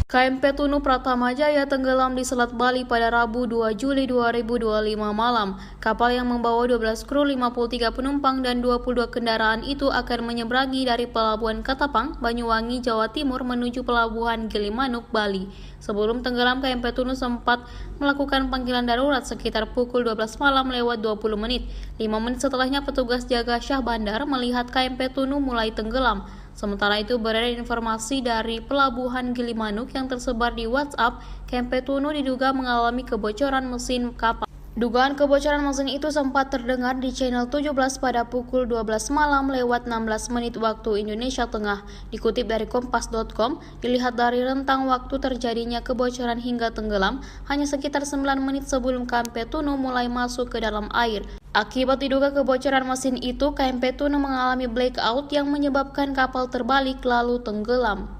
KMP Tunu Pratama Jaya tenggelam di Selat Bali pada Rabu 2 Juli 2025 malam. Kapal yang membawa 12 kru, 53 penumpang, dan 22 kendaraan itu akan menyeberangi dari Pelabuhan Katapang, Banyuwangi, Jawa Timur menuju Pelabuhan Gilimanuk, Bali. Sebelum tenggelam, KMP Tunu sempat melakukan panggilan darurat sekitar pukul 12 malam lewat 20 menit. 5 menit setelahnya petugas jaga Syah Bandar melihat KMP Tunu mulai tenggelam. Sementara itu beredar informasi dari Pelabuhan Gilimanuk yang tersebar di WhatsApp, KMP Tunu diduga mengalami kebocoran mesin kapal. Dugaan kebocoran mesin itu sempat terdengar di channel 17 pada pukul 12 malam lewat 16 menit waktu Indonesia Tengah. Dikutip dari kompas.com, dilihat dari rentang waktu terjadinya kebocoran hingga tenggelam, hanya sekitar 9 menit sebelum KMP Tunu mulai masuk ke dalam air. Akibat diduga kebocoran mesin itu, KMP Tunu mengalami blackout yang menyebabkan kapal terbalik lalu tenggelam.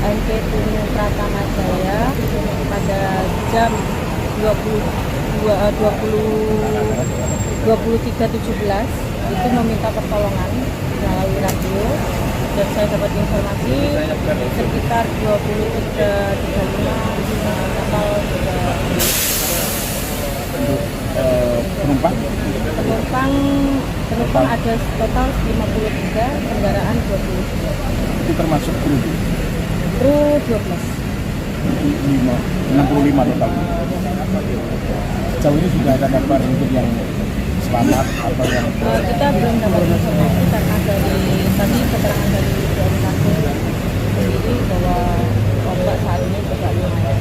KMP Tunu Pratama Jaya pada jam 23.17 itu meminta pertolongan melalui radio, dan saya dapat informasi sekitar 23.35 kapal sudah penumpang ada total 53, kendaraan 20. Itu termasuk kru? Kru 12. 65 total. Sejauh ini sudah ada kabar untuk yang selamat atau yang kita belum dapat informasi karena dari tadi keterangan dari BMKG sendiri bahwa ombak saat ini juga lumayan.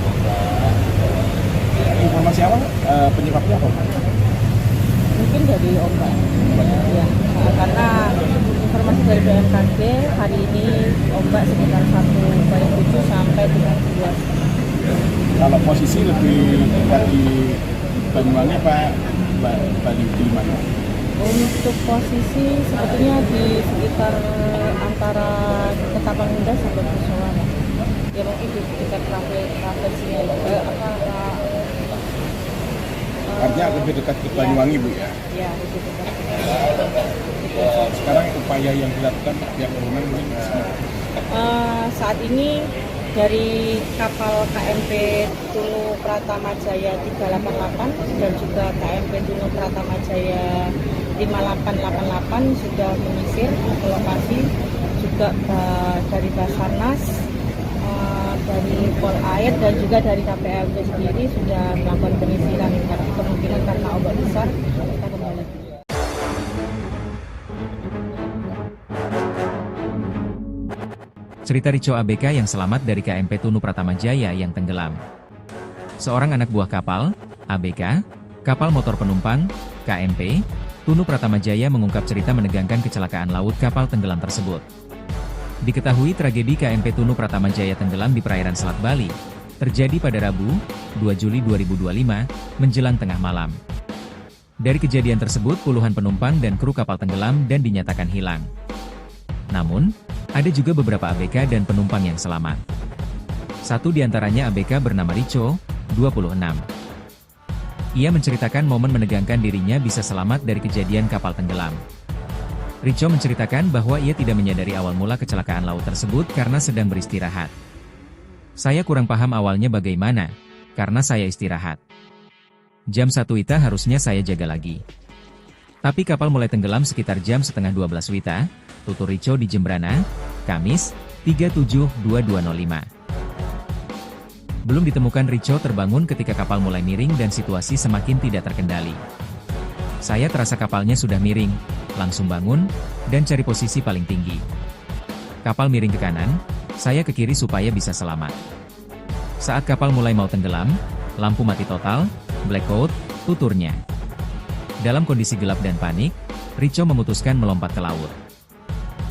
informasi awal penyebabnya apa? Mungkin dari ombak. Ya, karena informasi dari BMKG hari ini ombak sekitar 1,7 sampai 3,2. Kalau posisi lebih dekat di Banyuwangi Pak, Bali di mana? Untuk posisi sebetulnya di sekitar antara Ketapang Indah sampai Kusuman. Ya mungkin di sekitar traversinya Artinya lebih dekat ke Banyuwangi, Bu ya? Ya, lebih dekat. Sekarang upaya yang dilakukan pihak berwenang saat ini dari kapal KMP Tunu Pratama Jaya 388 dan juga KMP Tunu Pratama Jaya 5888 sudah menyisir ke lokasi, juga dari Basarnas, dari Polair dan juga dari KPLB sendiri sudah melakukan penyisiran kemungkinan karena ombak besar. Kita kembali. Cerita Rico ABK yang selamat dari KMP Tunu Pratama Jaya yang tenggelam. Seorang anak buah kapal, ABK, kapal motor penumpang, KMP, Tunu Pratama Jaya mengungkap cerita menegangkan kecelakaan laut kapal tenggelam tersebut. Diketahui tragedi KMP Tunu Pratama Jaya tenggelam di perairan Selat Bali, terjadi pada Rabu, 2 Juli 2025, menjelang tengah malam. Dari kejadian tersebut puluhan penumpang dan kru kapal tenggelam dan dinyatakan hilang. Namun, ada juga beberapa ABK dan penumpang yang selamat. Satu di antaranya ABK bernama Rico, 26. Ia menceritakan momen menegangkan dirinya bisa selamat dari kejadian kapal tenggelam. Rico menceritakan bahwa ia tidak menyadari awal mula kecelakaan laut tersebut karena sedang beristirahat. Saya kurang paham awalnya bagaimana, karena saya istirahat. Jam 1 WITA harusnya saya jaga lagi. Tapi kapal mulai tenggelam sekitar jam setengah 12 WITA, tutur Rico di Jembrana, Kamis, 37/22/05. Belum ditemukan Rico terbangun ketika kapal mulai miring dan situasi semakin tidak terkendali. Saya terasa kapalnya sudah miring, langsung bangun, dan cari posisi paling tinggi. Kapal miring ke kanan, saya ke kiri supaya bisa selamat. Saat kapal mulai mau tenggelam, lampu mati total, blackout, tuturnya. Dalam kondisi gelap dan panik, Rico memutuskan melompat ke laut.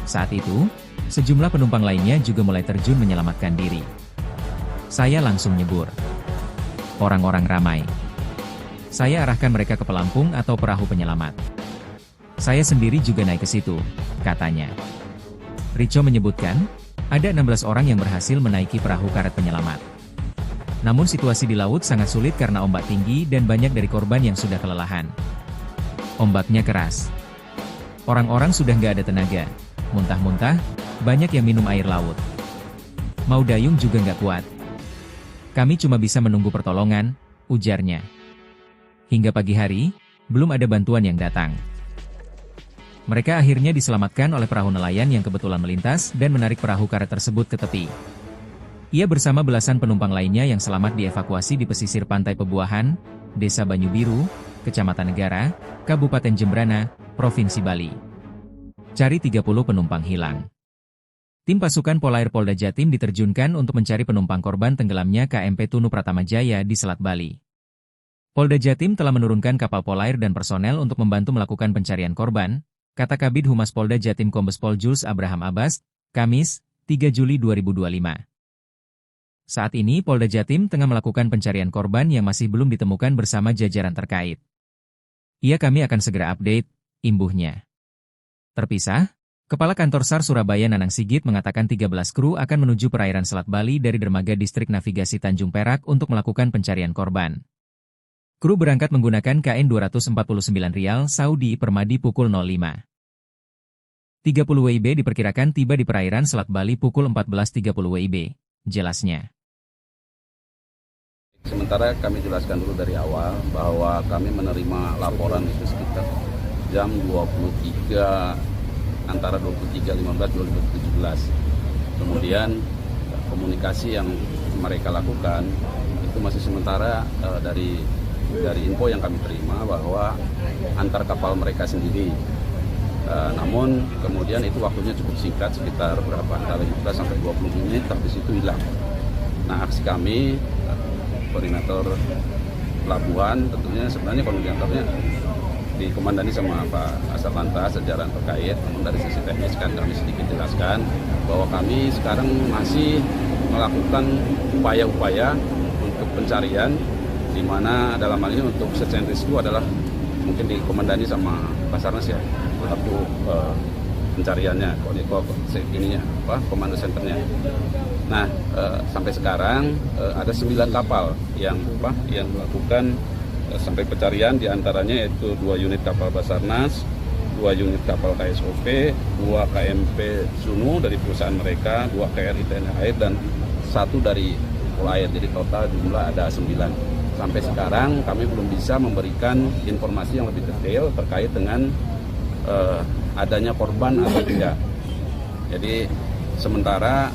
Saat itu, sejumlah penumpang lainnya juga mulai terjun menyelamatkan diri. Saya langsung nyebur. Orang-orang ramai. Saya arahkan mereka ke pelampung atau perahu penyelamat. Saya sendiri juga naik ke situ, katanya. Rico menyebutkan, ada 16 orang yang berhasil menaiki perahu karet penyelamat. Namun situasi di laut sangat sulit karena ombak tinggi dan banyak dari korban yang sudah kelelahan. Ombaknya keras. Orang-orang sudah nggak ada tenaga. Muntah-muntah, banyak yang minum air laut. Mau dayung juga nggak kuat. Kami cuma bisa menunggu pertolongan, ujarnya. Hingga pagi hari, belum ada bantuan yang datang. Mereka akhirnya diselamatkan oleh perahu nelayan yang kebetulan melintas dan menarik perahu karet tersebut ke tepi. Ia bersama belasan penumpang lainnya yang selamat dievakuasi di pesisir pantai Pebuahan, Desa Banyu Biru, Kecamatan Negara, Kabupaten Jembrana, Provinsi Bali. Cari 30 penumpang hilang. Tim pasukan Polair Polda Jatim diterjunkan untuk mencari penumpang korban tenggelamnya KMP Tunu Pratama Jaya di Selat Bali. Polda Jatim telah menurunkan kapal Polair dan personel untuk membantu melakukan pencarian korban, kata Kabid Humas Polda Jatim Kombes Pol Jules Abraham Abbas, Kamis, 3 Juli 2025. Saat ini Polda Jatim tengah melakukan pencarian korban yang masih belum ditemukan bersama jajaran terkait. Kami akan segera update, imbuhnya. Terpisah, Kepala Kantor SAR Surabaya Nanang Sigit mengatakan 13 kru akan menuju perairan Selat Bali dari dermaga Distrik Navigasi Tanjung Perak untuk melakukan pencarian korban. Kru berangkat menggunakan KN 249 Rial Saudi Permadi pukul 05. 30 WIB diperkirakan tiba di perairan Selat Bali pukul 14.30 WIB, jelasnya. Sementara kami jelaskan dulu dari awal bahwa kami menerima laporan itu sekitar jam 23 antara 23.15-2017. Kemudian komunikasi yang mereka lakukan itu masih sementara dari info yang kami terima bahwa antar kapal mereka sendiri. Namun kemudian itu waktunya cukup singkat, sekitar berapa antara 15 sampai 20 menit, habis itu hilang. Nah, aksi kami koordinator pelabuhan tentunya sebenarnya koordinatornya dikomandani sama Pak Asar Lantas jajaran terkait, namun dari sisi teknis kan kami sedikit jelaskan bahwa kami sekarang masih melakukan upaya-upaya untuk pencarian, di mana dalam hal ini untuk search and rescue adalah mungkin dikomandani sama Basarnas ya, pelaku pencariannya, komando senternya. Nah, sampai sekarang ada 9 kapal yang melakukan sampai pencarian, diantaranya yaitu 2 unit kapal Basarnas, 2 unit kapal KSOP, 2 KMP Sunu dari perusahaan mereka, 2 KRI TNI Air, dan 1 dari Polair. Jadi total jumlah ada 9. Sampai sekarang kami belum bisa memberikan informasi yang lebih detail terkait dengan adanya korban atau tidak. Jadi sementara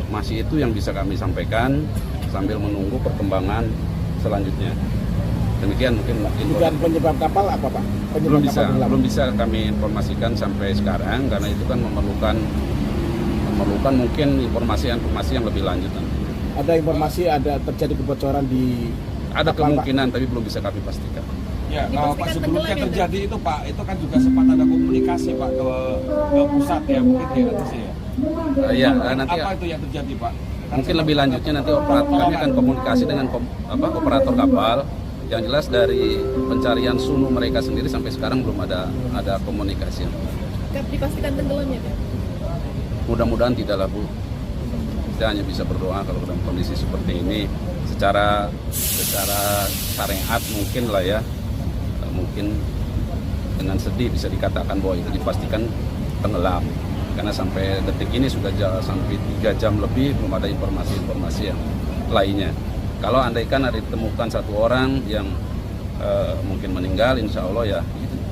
masih itu yang bisa kami sampaikan sambil menunggu perkembangan selanjutnya. Demikian mungkin. Dugaan penyebab kapal apa, Pak? Belum bisa kami informasikan sampai sekarang karena itu kan memerlukan mungkin informasi yang lebih lanjut. Ada informasi ada terjadi kebocoran di ada kapal, kemungkinan Pak? Tapi belum bisa kami pastikan. Ya, Pak, sebelumnya terjadi itu Pak, itu kan juga sempat ada komunikasi Pak ke pusat ya, mungkin ya nanti ya. Iya, nanti apa itu yang terjadi Pak? Mungkin lebih lanjutnya nanti kami akan komunikasi dengan operator kapal. Yang jelas dari pencarian sunu mereka sendiri sampai sekarang belum ada komunikasi. Dipastikan tenggelamnya, Pak? Mudah-mudahan tidaklah, Bu. Kita hanya bisa berdoa kalau dalam kondisi seperti ini. Secara syariat mungkin lah ya, mungkin dengan sedih bisa dikatakan bahwa itu dipastikan tenggelam. Karena sampai detik ini sudah sampai 3 jam lebih belum ada informasi yang lainnya. Kalau andaikan ada ditemukan 1 orang yang mungkin meninggal, insya Allah ya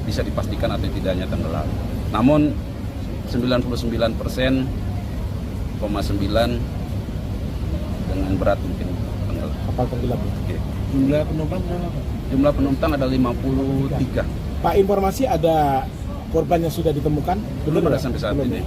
bisa dipastikan atau tidaknya tenggelam. Namun 99,9% dengan berat mungkin tenggelam. kapal tenggelam. Oke. Jumlah penumpang berapa? Jumlah penumpang ada 53. Pak, informasi ada korban yang sudah ditemukan? Belum ada sampai saat ini.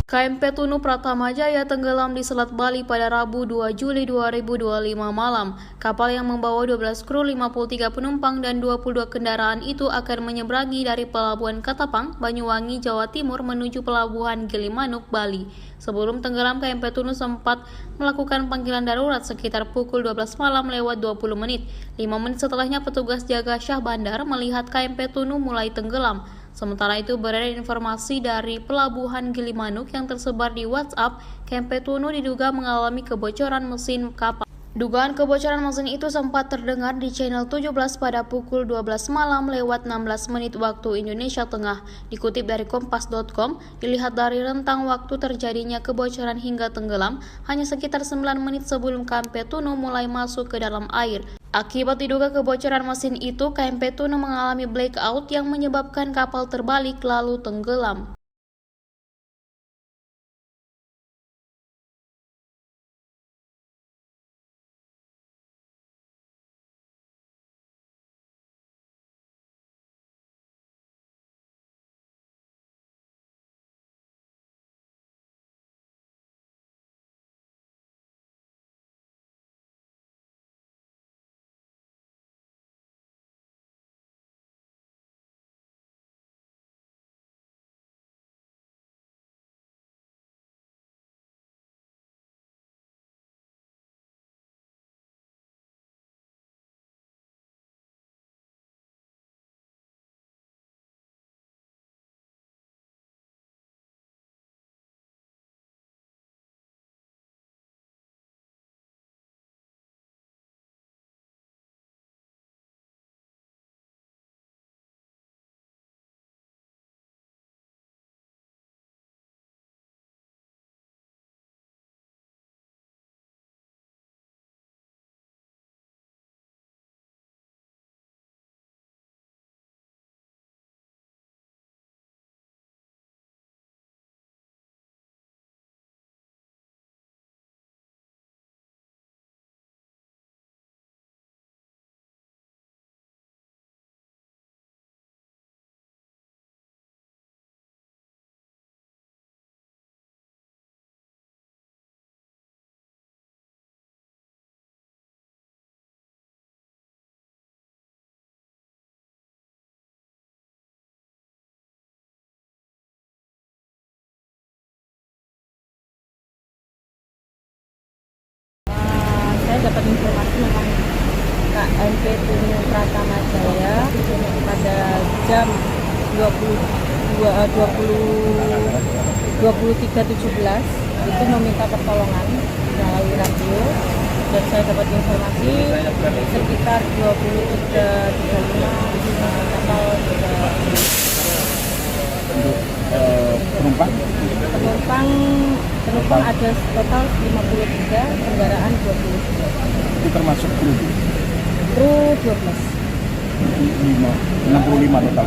KMP Tunu Pratama Jaya tenggelam di Selat Bali pada Rabu 2 Juli 2025 malam. Kapal yang membawa 12 kru, 53 penumpang, dan 22 kendaraan itu akan menyeberangi dari Pelabuhan Katapang, Banyuwangi, Jawa Timur menuju Pelabuhan Gilimanuk, Bali. Sebelum tenggelam, KMP Tunu sempat melakukan panggilan darurat sekitar pukul 12 malam lewat 20 menit. 5 menit setelahnya petugas jaga Syah Bandar melihat KMP Tunu mulai tenggelam. Sementara itu beredar informasi dari Pelabuhan Gilimanuk yang tersebar di WhatsApp, KMP Tunu diduga mengalami kebocoran mesin kapal. Dugaan kebocoran mesin itu sempat terdengar di channel 17 pada pukul 12 malam lewat 16 menit waktu Indonesia Tengah. Dikutip dari kompas.com, dilihat dari rentang waktu terjadinya kebocoran hingga tenggelam, hanya sekitar 9 menit sebelum KMP Tunu mulai masuk ke dalam air. Akibat diduga kebocoran mesin itu, KMP Tunu mengalami blackout yang menyebabkan kapal terbalik lalu tenggelam. saya dapat informasi memang KMP Tunu Pratama Jaya pada jam 23.17 itu meminta pertolongan melalui radio, dan saya dapat informasi sekitar 23.35 kapal Untuk penumpang penumpang ada total 53, kendaraan 20, itu termasuk kru kru 12. 65 total.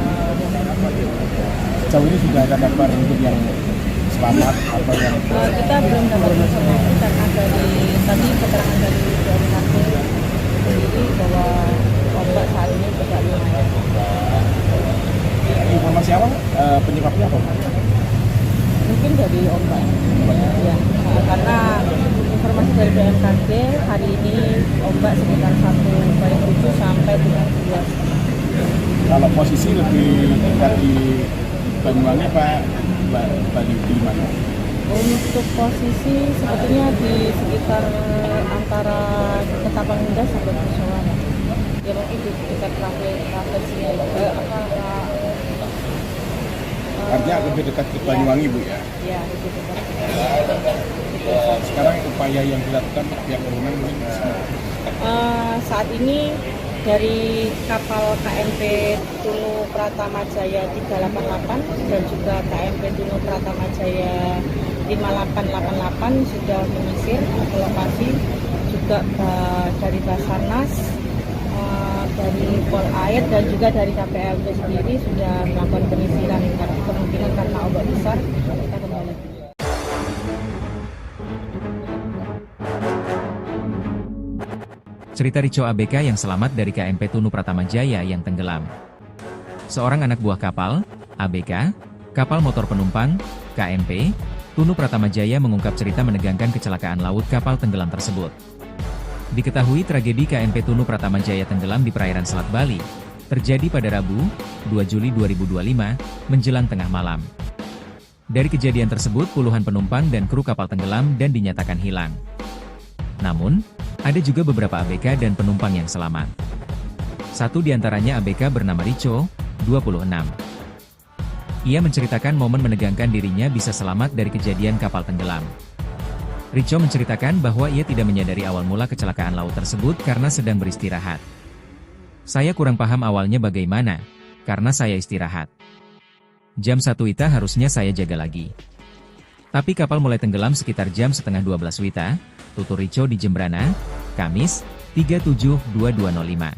Sejauh ini sudah ada kabar untuk yang selamat atau yang Kita belum dapat informasi karena dari tadi keterangan dari BMKG sendiri bahwa ombak saat ini tidak lumayan. informasi awal penyebabnya apa? Mungkin dari ombak, ya, karena informasi dari BMKG hari ini ombak sekitar 1,7 sampai dengan 2. Kalau posisi lebih dekat di Banyuwangi Pak di mana? Untuk posisi sebetulnya di sekitar antara Ketapang Indah sampai Kusuman. Ya mungkin di dekat kafe sini. Artinya lebih dekat ke Banyuwangi Bu ya? Ya, lebih dekat. Sekarang upaya yang dilakukan pihak berwenang mungkin Saat ini dari kapal KMP Tunu Pratama Jaya 388 dan juga KMP Tunu Pratama Jaya 5888 sudah menyisir ke lokasi, juga dari Basarnas, dari Polair dan juga dari KPLB sendiri sudah melakukan penyisiran karena kemungkinan karena ombak besar. Kita kembali. Cerita Rico ABK yang selamat dari KMP Tunu Pratama Jaya yang tenggelam. Seorang anak buah kapal, ABK, kapal motor penumpang, KMP, Tunu Pratama Jaya mengungkap cerita menegangkan kecelakaan laut kapal tenggelam tersebut. Diketahui tragedi KMP Tunu Pratama Jaya tenggelam di perairan Selat Bali, terjadi pada Rabu, 2 Juli 2025, menjelang tengah malam. Dari kejadian tersebut puluhan penumpang dan kru kapal tenggelam dan dinyatakan hilang. Namun, ada juga beberapa ABK dan penumpang yang selamat. Satu di antaranya ABK bernama Rico, 26. Ia menceritakan momen menegangkan dirinya bisa selamat dari kejadian kapal tenggelam. Rico menceritakan bahwa ia tidak menyadari awal mula kecelakaan laut tersebut karena sedang beristirahat. Saya kurang paham awalnya bagaimana, karena saya istirahat. Jam 1 WITA harusnya saya jaga lagi. Tapi kapal mulai tenggelam sekitar jam setengah 12 WITA, tutur Rico di Jembrana, Kamis, 3/7/2205.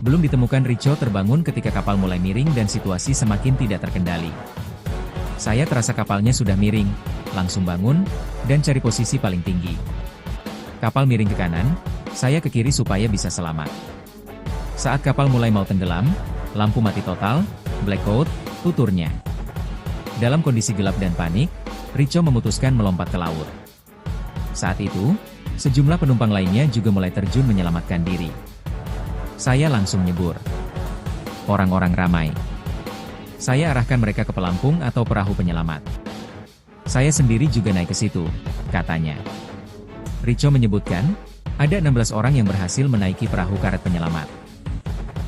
Belum ditemukan Rico terbangun ketika kapal mulai miring dan situasi semakin tidak terkendali. Saya terasa kapalnya sudah miring, langsung bangun, dan cari posisi paling tinggi. Kapal miring ke kanan, saya ke kiri supaya bisa selamat. Saat kapal mulai mau tenggelam, lampu mati total, blackout, tuturnya. Dalam kondisi gelap dan panik, Rico memutuskan melompat ke laut. Saat itu, sejumlah penumpang lainnya juga mulai terjun menyelamatkan diri. Saya langsung nyebur. Orang-orang ramai. Saya arahkan mereka ke pelampung atau perahu penyelamat. Saya sendiri juga naik ke situ, katanya. Rico menyebutkan, ada 16 orang yang berhasil menaiki perahu karet penyelamat.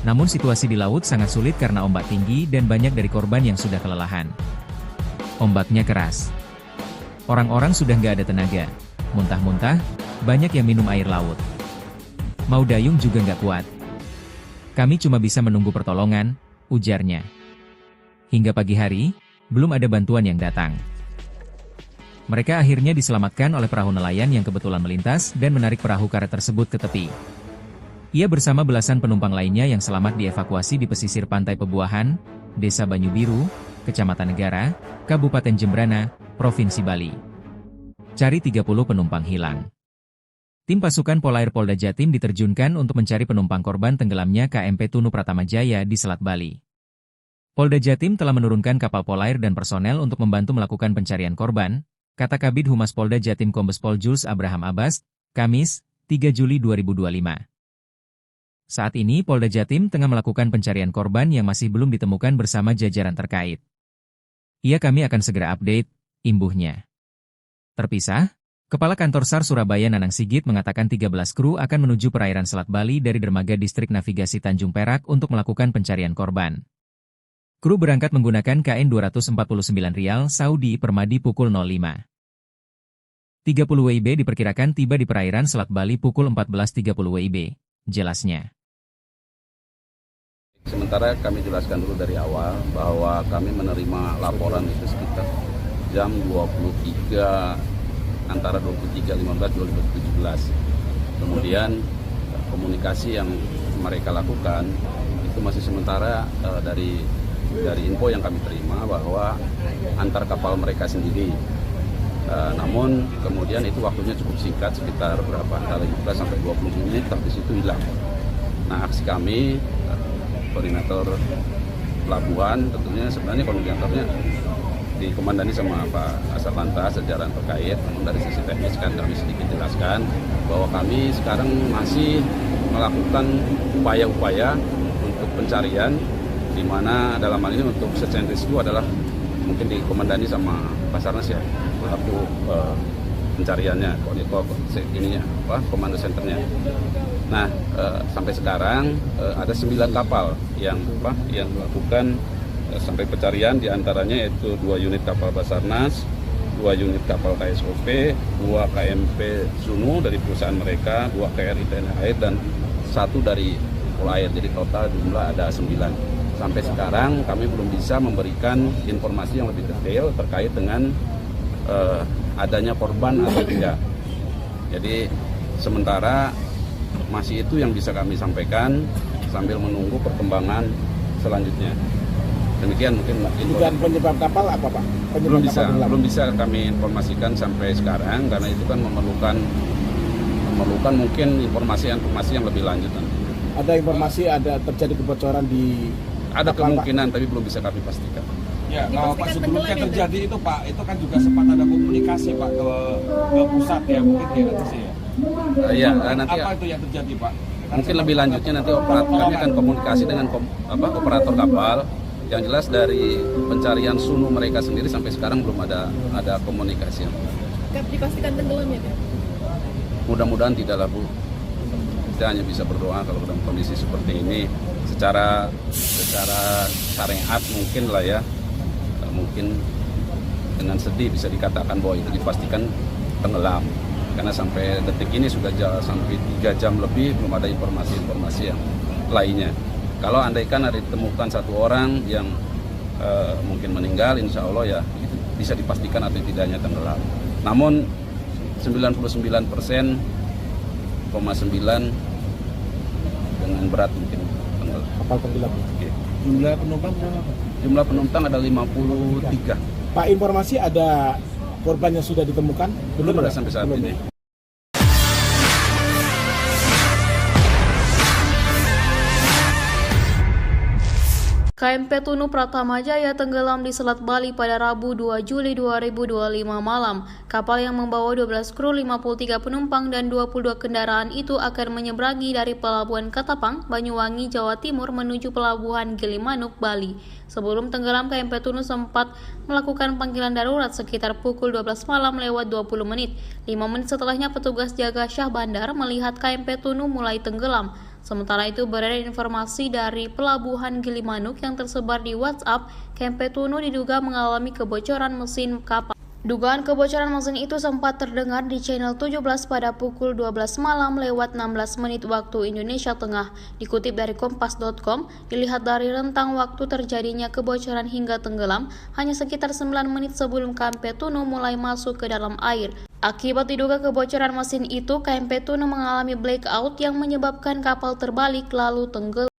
Namun situasi di laut sangat sulit karena ombak tinggi dan banyak dari korban yang sudah kelelahan. Ombaknya keras. Orang-orang sudah nggak ada tenaga. Muntah-muntah, banyak yang minum air laut. Mau dayung juga nggak kuat. Kami cuma bisa menunggu pertolongan, ujarnya. Hingga pagi hari, belum ada bantuan yang datang. Mereka akhirnya diselamatkan oleh perahu nelayan yang kebetulan melintas dan menarik perahu karet tersebut ke tepi. Ia bersama belasan penumpang lainnya yang selamat dievakuasi di pesisir pantai Pebuahan, Desa Banyu Biru, Kecamatan Negara, Kabupaten Jembrana, Provinsi Bali. Cari 30 penumpang hilang. Tim pasukan Polair Polda Jatim diterjunkan untuk mencari penumpang korban tenggelamnya KMP Tunu Pratama Jaya di Selat Bali. Polda Jatim telah menurunkan kapal Polair dan personel untuk membantu melakukan pencarian korban, kata Kabid Humas Polda Jatim Kombes Pol Jules Abraham Abbas, Kamis, 3 Juli 2025. Saat ini Polda Jatim tengah melakukan pencarian korban yang masih belum ditemukan bersama jajaran terkait. Kami akan segera update, imbuhnya. Terpisah, Kepala Kantor SAR Surabaya Nanang Sigit mengatakan 13 kru akan menuju perairan Selat Bali dari dermaga Distrik Navigasi Tanjung Perak untuk melakukan pencarian korban. Kru berangkat menggunakan KN 249 Rial Saudi Permadi pukul 05. 30 WIB diperkirakan tiba di perairan Selat Bali pukul 14.30 WIB, jelasnya. Sementara kami jelaskan dulu dari awal bahwa kami menerima laporan itu sekitar jam 23 antara 23.15-2017. Kemudian komunikasi yang mereka lakukan itu masih sementara dari info yang kami terima bahwa antar kapal mereka sendiri. Namun kemudian itu waktunya cukup singkat, sekitar berapa antara 15 sampai 20 menit, habis itu hilang. Nah, aksi kami koordinator pelabuhan tentunya sebenarnya koordinatornya dikomandani sama Pak Kasat Lantas jajaran terkait. Namun dari sisi teknis kan kami sedikit jelaskan bahwa kami sekarang masih melakukan upaya-upaya untuk pencarian, di mana dalam hal ini untuk search and rescue adalah mungkin dikomandani sama Basarnas ya, pelaku pencariannya, komando senternya. Nah, sampai sekarang ada 9 kapal yang melakukan sampai pencarian, diantaranya yaitu 2 unit kapal Basarnas, 2 unit kapal KSOP, 2 KMP Zunu dari perusahaan mereka, 2 KRI TNI Air, dan 1 dari Polair. Jadi total jumlah ada 9. Sampai sekarang kami belum bisa memberikan informasi yang lebih detail terkait dengan adanya korban atau tidak. Jadi sementara masih itu yang bisa kami sampaikan sambil menunggu perkembangan selanjutnya. Demikian mungkin. Dan penyebab kapal apa Pak? Belum bisa kami informasikan sampai sekarang karena itu kan memerlukan mungkin informasi yang lebih lanjut nanti. Ada informasi ada terjadi kebocoran di ada kapal, kemungkinan Pak? Tapi belum bisa kami pastikan. Ya, kalau Pak sebelumnya terjadi itu Pak, itu kan juga sempat ada komunikasi Pak ke pusat ya, mungkin di atas ya. Iya, nanti apa itu yang terjadi Pak? Mungkin lebih lanjutnya nanti kami akan komunikasi dengan operator kapal. Yang jelas dari pencarian sunu mereka sendiri sampai sekarang belum ada komunikasi. Dipastikan tenggelam ya Pak? Mudah-mudahan tidaklah Bu. Kita hanya bisa berdoa kalau dalam kondisi seperti ini. Secara syariat mungkin lah ya, mungkin dengan sedih bisa dikatakan bahwa itu dipastikan tenggelam. Karena sampai detik ini sudah sampai 3 jam lebih belum ada informasi-informasi yang lainnya. Kalau andaikan ada ditemukan 1 orang yang mungkin meninggal, insya Allah ya bisa dipastikan atau tidaknya tenggelam. Namun 99,9% dengan berat mungkin tenggelam. Kapal tenggelam. Oke. Jumlah penumpang berapa? Jumlah penumpang ada 53. Pak, informasi ada korban yang sudah ditemukan? Belum ada sampai saat ini. KMP Tunu Pratama Jaya tenggelam di Selat Bali pada Rabu 2 Juli 2025 malam. Kapal yang membawa 12 kru, 53 penumpang, dan 22 kendaraan itu akan menyeberangi dari Pelabuhan Katapang, Banyuwangi, Jawa Timur menuju Pelabuhan Gilimanuk, Bali. Sebelum tenggelam, KMP Tunu sempat melakukan panggilan darurat sekitar pukul 12 malam lewat 20 menit. 5 menit setelahnya petugas jaga Syah Bandar melihat KMP Tunu mulai tenggelam. Sementara itu beredar informasi dari Pelabuhan Gilimanuk yang tersebar di WhatsApp, KMP Tunu diduga mengalami kebocoran mesin kapal. Dugaan kebocoran mesin itu sempat terdengar di channel 17 pada pukul 12 malam lewat 16 menit waktu Indonesia Tengah. Dikutip dari kompas.com, dilihat dari rentang waktu terjadinya kebocoran hingga tenggelam hanya sekitar 9 menit sebelum KMP Tunu mulai masuk ke dalam air. Akibat diduga kebocoran mesin itu, KMP Tunu mengalami blackout yang menyebabkan kapal terbalik lalu tenggelam.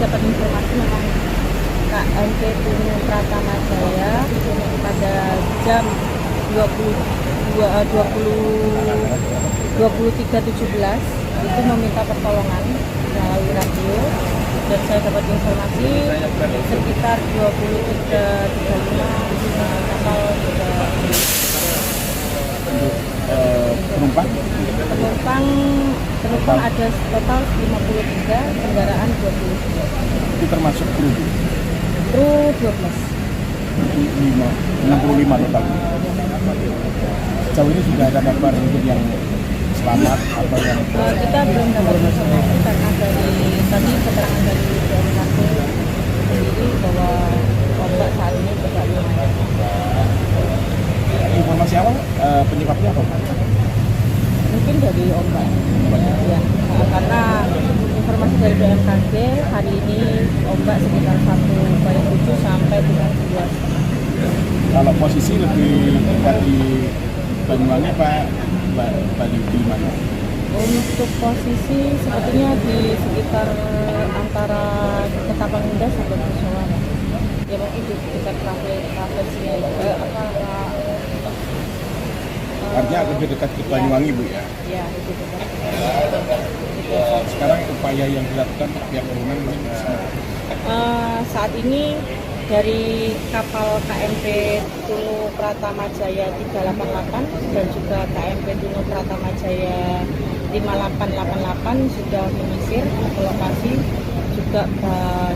dapat informasi memang KMP Tunu Pratama Jaya pada jam 23.17 itu meminta pertolongan melalui radio, dan saya dapat informasi sekitar 23.35 kapal penumpang ada total 53, kendaraan 20. Itu termasuk kru Kru 12. 65 total. Sejauh ini sudah ada kabar mungkin yang selamat atau yang Kita belum dapat informasi karena dari tadi keterangan dari BMKG sendiri bahwa ombak saat ini juga lumayan. informasi awal penyebabnya apa? Mungkin dari ombak. Ya, karena informasi dari BMKG hari ini ombak sekitar 1,7 sampai dengan 2. Kalau posisi lebih dekat di Banyuwangi Pak di mana? Untuk posisi sepertinya di sekitar antara Ketapang Indah sampai Kusuman. Ya mungkin di sekitar kafe sini Artinya lebih dekat ke Banyuwangi, Bu ya? Ya, lebih dekat. Sekarang upaya yang dilakukan pihak berwenang Saat ini dari kapal KMP Tunu Pratama Jaya 388 dan juga KMP Tunu Pratama Jaya 5888 sudah menyisir ke lokasi, juga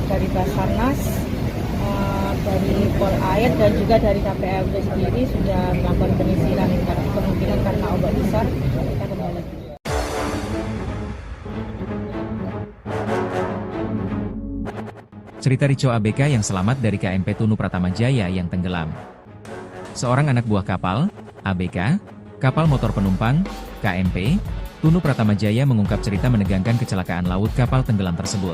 dari Basarnas, dari Pol Air dan juga dari KPLD sendiri sudah melakukan penyisiran kemungkinan karena ombak besar. Kita kembali. Cerita Rico ABK yang selamat dari KMP Tunu Pratama Jaya yang tenggelam. Seorang anak buah kapal, ABK, kapal motor penumpang, KMP, Tunu Pratama Jaya mengungkap cerita menegangkan kecelakaan laut kapal tenggelam tersebut.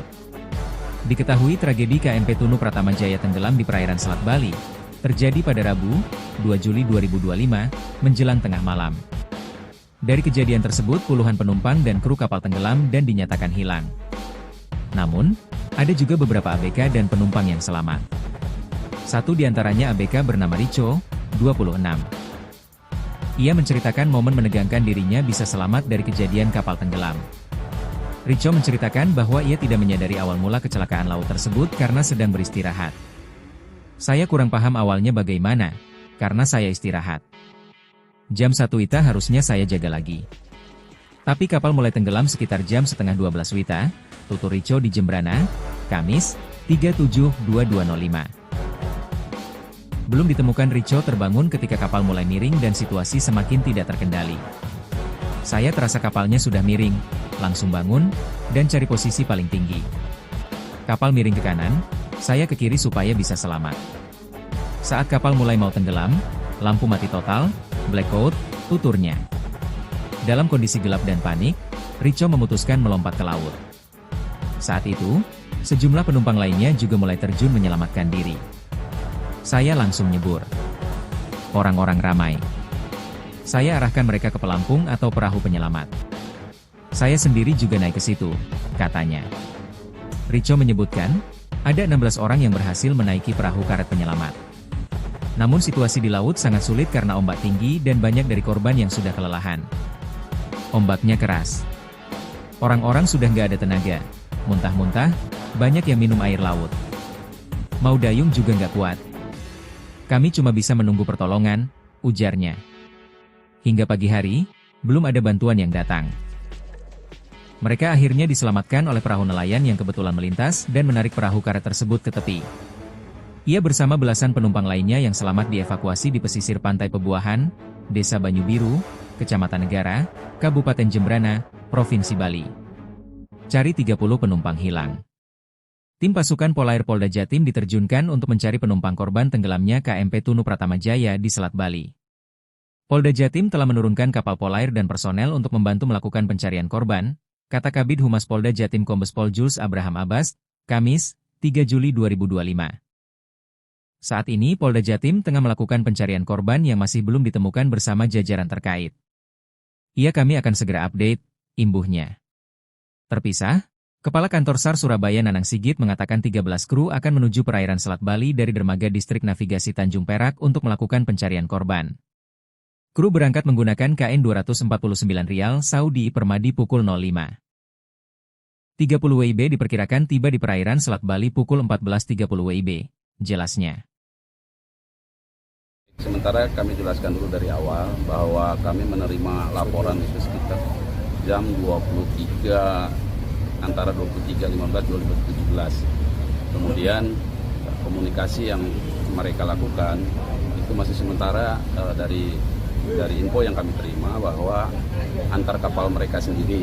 Diketahui tragedi KMP Tunu Pratama Jaya tenggelam di perairan Selat Bali, terjadi pada Rabu, 2 Juli 2025, menjelang tengah malam. Dari kejadian tersebut puluhan penumpang dan kru kapal tenggelam dan dinyatakan hilang. Namun, ada juga beberapa ABK dan penumpang yang selamat. Satu di antaranya ABK bernama Rico, 26. Ia menceritakan momen menegangkan dirinya bisa selamat dari kejadian kapal tenggelam. Rico menceritakan bahwa ia tidak menyadari awal mula kecelakaan laut tersebut karena sedang beristirahat. Saya kurang paham awalnya bagaimana, karena saya istirahat. Jam 1 WITA harusnya saya jaga lagi. Tapi kapal mulai tenggelam sekitar jam setengah 12 WITA, tutur Rico di Jembrana, Kamis, 37/22/05. Belum ditemukan Rico terbangun ketika kapal mulai miring dan situasi semakin tidak terkendali. Saya terasa kapalnya sudah miring, langsung bangun, dan cari posisi paling tinggi. Kapal miring ke kanan, saya ke kiri supaya bisa selamat. Saat kapal mulai mau tenggelam, lampu mati total, blackout, tuturnya. Dalam kondisi gelap dan panik, Rico memutuskan melompat ke laut. Saat itu, sejumlah penumpang lainnya juga mulai terjun menyelamatkan diri. Saya langsung nyebur. Orang-orang ramai. Saya arahkan mereka ke pelampung atau perahu penyelamat. Saya sendiri juga naik ke situ, katanya. Rico menyebutkan, ada 16 orang yang berhasil menaiki perahu karet penyelamat. Namun situasi di laut sangat sulit karena ombak tinggi dan banyak dari korban yang sudah kelelahan. Ombaknya keras. Orang-orang sudah nggak ada tenaga. Muntah-muntah, banyak yang minum air laut. Mau dayung juga nggak kuat. Kami cuma bisa menunggu pertolongan, ujarnya. Hingga pagi hari, belum ada bantuan yang datang. Mereka akhirnya diselamatkan oleh perahu nelayan yang kebetulan melintas dan menarik perahu karet tersebut ke tepi. Ia bersama belasan penumpang lainnya yang selamat dievakuasi di pesisir pantai Pebuahan, Desa Banyu Biru, Kecamatan Negara, Kabupaten Jembrana, Provinsi Bali. Cari 30 penumpang hilang. Tim pasukan Polair Polda Jatim diterjunkan untuk mencari penumpang korban tenggelamnya KMP Tunu Pratama Jaya di Selat Bali. Polda Jatim telah menurunkan kapal Polair dan personel untuk membantu melakukan pencarian korban, kata Kabid Humas Polda Jatim Kombes Pol Jules Abraham Abbas, Kamis, 3 Juli 2025. Saat ini Polda Jatim tengah melakukan pencarian korban yang masih belum ditemukan bersama jajaran terkait. Kami akan segera update, imbuhnya. Terpisah, Kepala Kantor SAR Surabaya Nanang Sigit mengatakan 13 kru akan menuju perairan Selat Bali dari dermaga Distrik Navigasi Tanjung Perak untuk melakukan pencarian korban. Kru berangkat menggunakan KN 249 Rial Saudi Permadi pukul 05. 30 WIB diperkirakan tiba di perairan Selat Bali pukul 14.30 WIB, jelasnya. Sementara kami jelaskan dulu dari awal bahwa kami menerima laporan itu sekitar jam 23 antara 23.15-2017. Kemudian komunikasi yang mereka lakukan itu masih sementara dari info yang kami terima bahwa antar kapal mereka sendiri.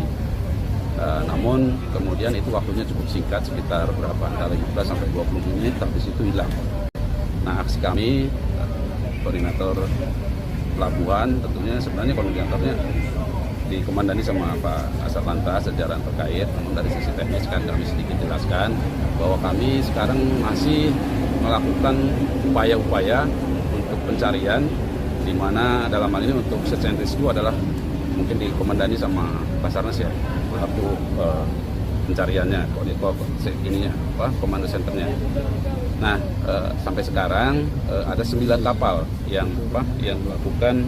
Namun kemudian itu waktunya cukup singkat, sekitar berapa antara 15 sampai 20 menit, habis itu hilang. Nah, aksi kami koordinator pelabuhan tentunya sebenarnya koordinatornya dikomandani sama Pak Kasat Lantas jajaran terkait, namun dari sisi teknis kan kami sedikit jelaskan bahwa kami sekarang masih melakukan upaya-upaya untuk pencarian, di mana dalam hal ini untuk search and rescue adalah mungkin dikomandani sama Basarnas ya, pelaku pencariannya, komando senternya. Nah, sampai sekarang ada 9 kapal yang melakukan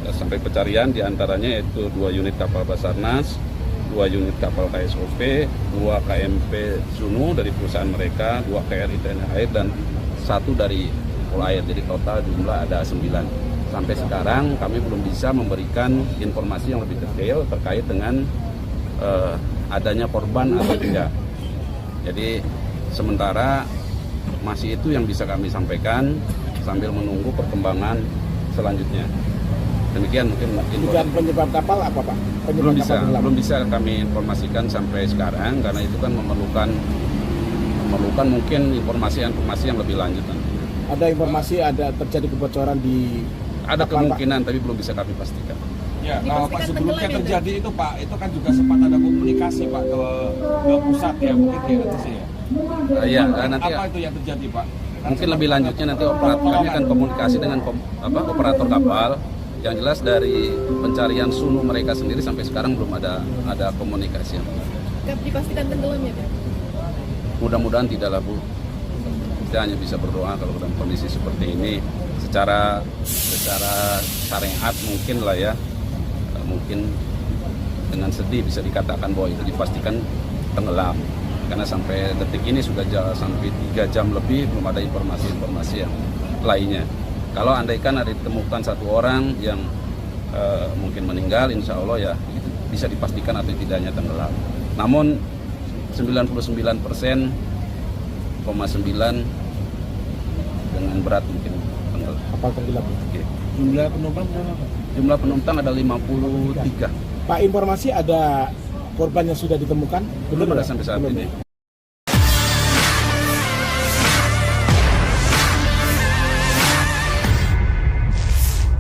sampai pencarian, diantaranya yaitu 2 unit kapal Basarnas, 2 unit kapal KSOP, 2 KMP Sunu dari perusahaan mereka, 2 KRI TNI Air, dan 1 dari Polair. Jadi total jumlah ada 9. Sampai sekarang kami belum bisa memberikan informasi yang lebih detail terkait dengan adanya korban atau tidak. Jadi sementara masih itu yang bisa kami sampaikan sambil menunggu perkembangan selanjutnya. Demikian mungkin penyebab kapal apa Pak? Belum bisa kami informasikan sampai sekarang karena itu kan memerlukan mungkin informasi yang lebih lanjut nanti. Ada informasi ada terjadi kebocoran di ada kapal, kemungkinan Pak? Tapi belum bisa kami pastikan. Ya, Pak, sebelumnya terjadi itu Pak, itu kan juga sempat ada komunikasi Pak ke pusat ya, mungkin ya nanti ya. Iya, nanti apa itu yang terjadi Pak? Mungkin lebih lanjutnya nanti kami akan komunikasi dengan operator kapal. Yang jelas dari pencarian Sunu mereka sendiri sampai sekarang belum ada komunikasi. Dipastikan tenggelam ya Pak? Mudah-mudahan tidak lah Bu. Kita hanya bisa berdoa kalau dalam kondisi seperti ini. Secara syariat mungkin lah ya, mungkin dengan sedih bisa dikatakan bahwa itu dipastikan tenggelam. Karena sampai detik ini sudah sampai 3 jam lebih belum ada informasi yang lainnya. Kalau andaikan ada ditemukan 1 orang yang mungkin meninggal, insya Allah ya bisa dipastikan atau tidaknya tenggelam. Namun 99,9% dengan berat mungkin tenggelam. kapal tenggelam. Oke. Jumlah penumpang berapa? Jumlah penumpang ada 53. Pak, informasi ada korban yang sudah ditemukan? Belum ada sampai saat ini.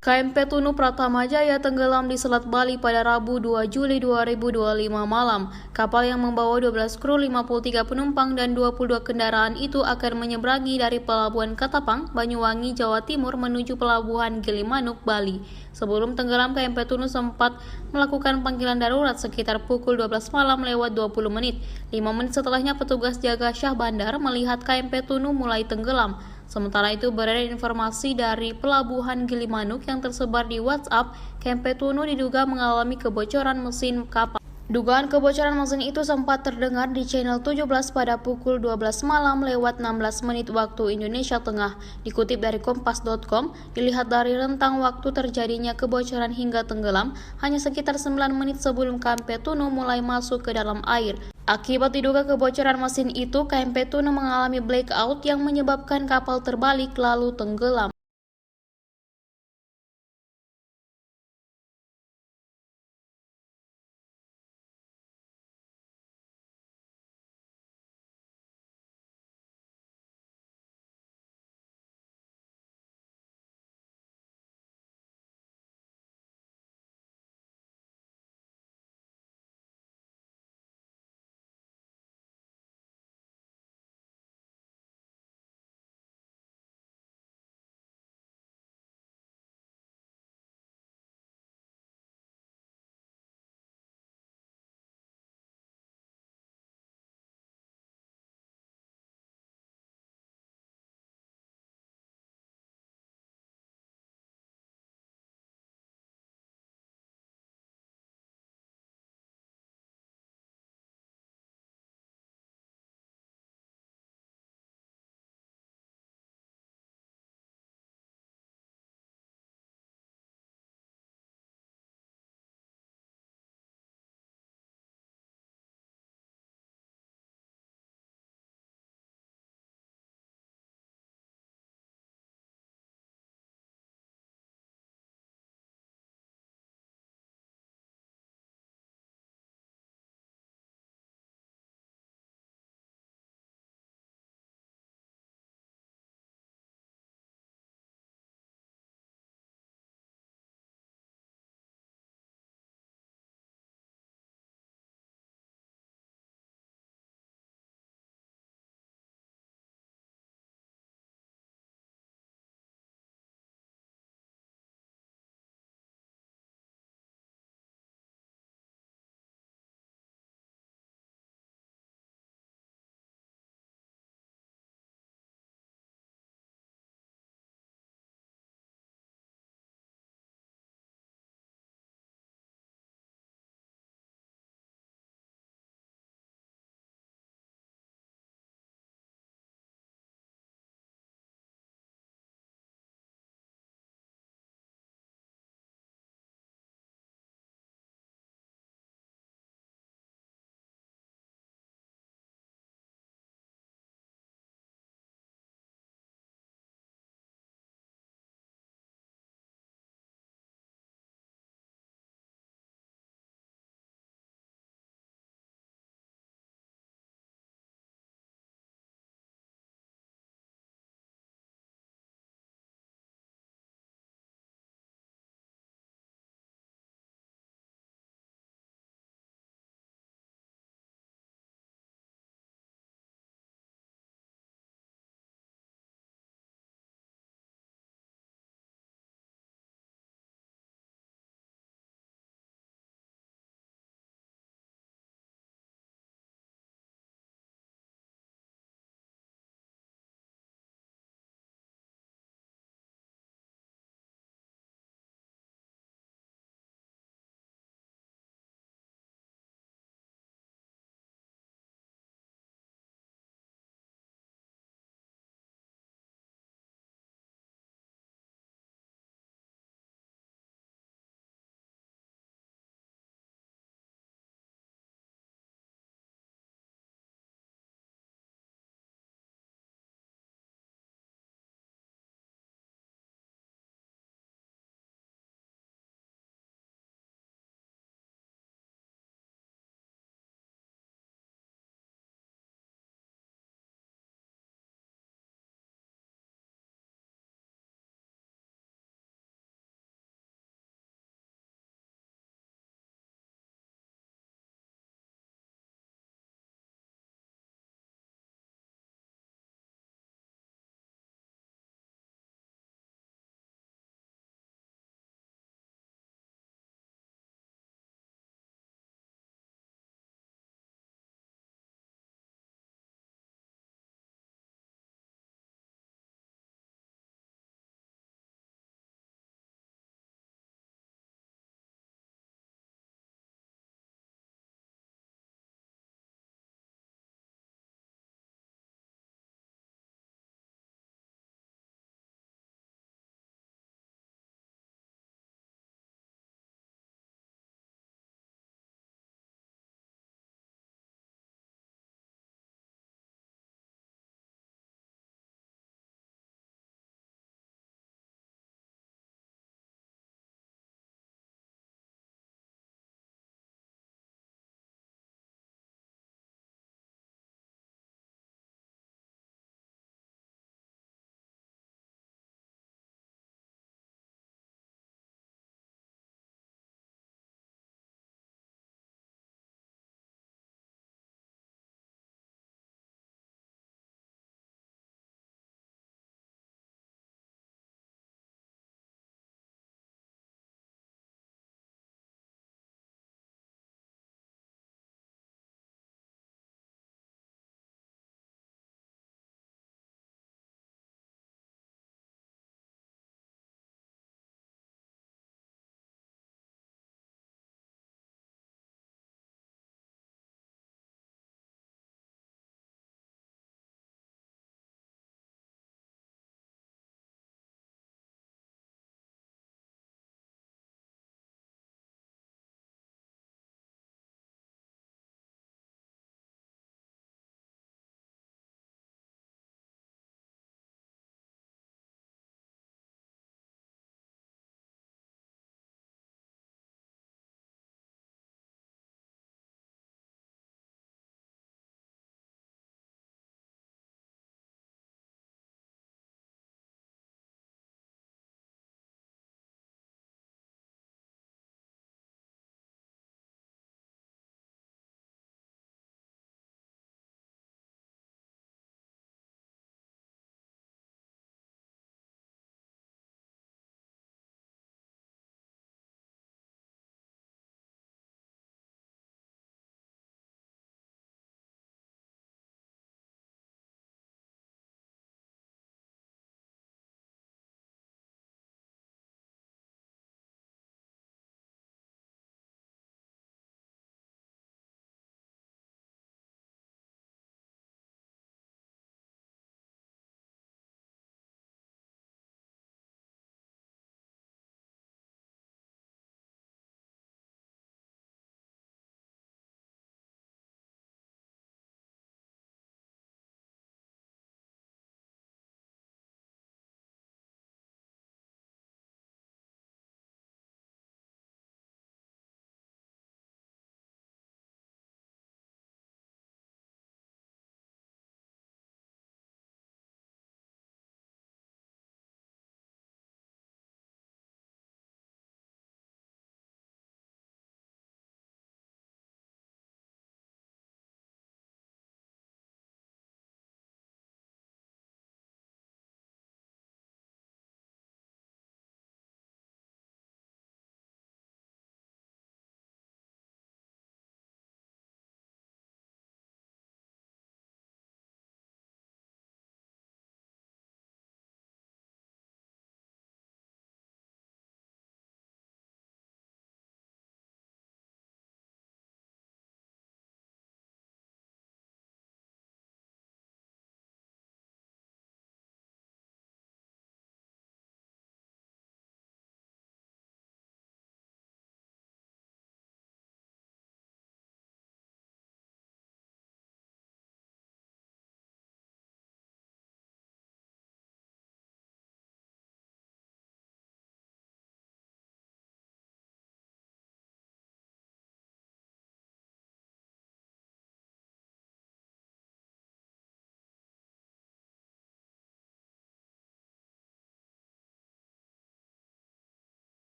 KMP Tunu Pratama Jaya tenggelam di Selat Bali pada Rabu 2 Juli 2025 malam. Kapal yang membawa 12 kru, 53 penumpang, dan 22 kendaraan itu akan menyeberangi dari Pelabuhan Katapang, Banyuwangi, Jawa Timur menuju Pelabuhan Gilimanuk, Bali. Sebelum tenggelam, KMP Tunu sempat melakukan panggilan darurat sekitar pukul 12 malam lewat 20 menit. 5 menit setelahnya petugas jaga Syah Bandar melihat KMP Tunu mulai tenggelam. Sementara itu beredar informasi dari Pelabuhan Gilimanuk yang tersebar di WhatsApp, KMP Tunu diduga mengalami kebocoran mesin kapal. Dugaan kebocoran mesin itu sempat terdengar di channel 17 pada pukul 12 malam lewat 16 menit waktu Indonesia Tengah. Dikutip dari kompas.com, dilihat dari rentang waktu terjadinya kebocoran hingga tenggelam, hanya sekitar 9 menit sebelum KMP Tunu mulai masuk ke dalam air. Akibat diduga kebocoran mesin itu, KMP Tunu mengalami blackout yang menyebabkan kapal terbalik lalu tenggelam.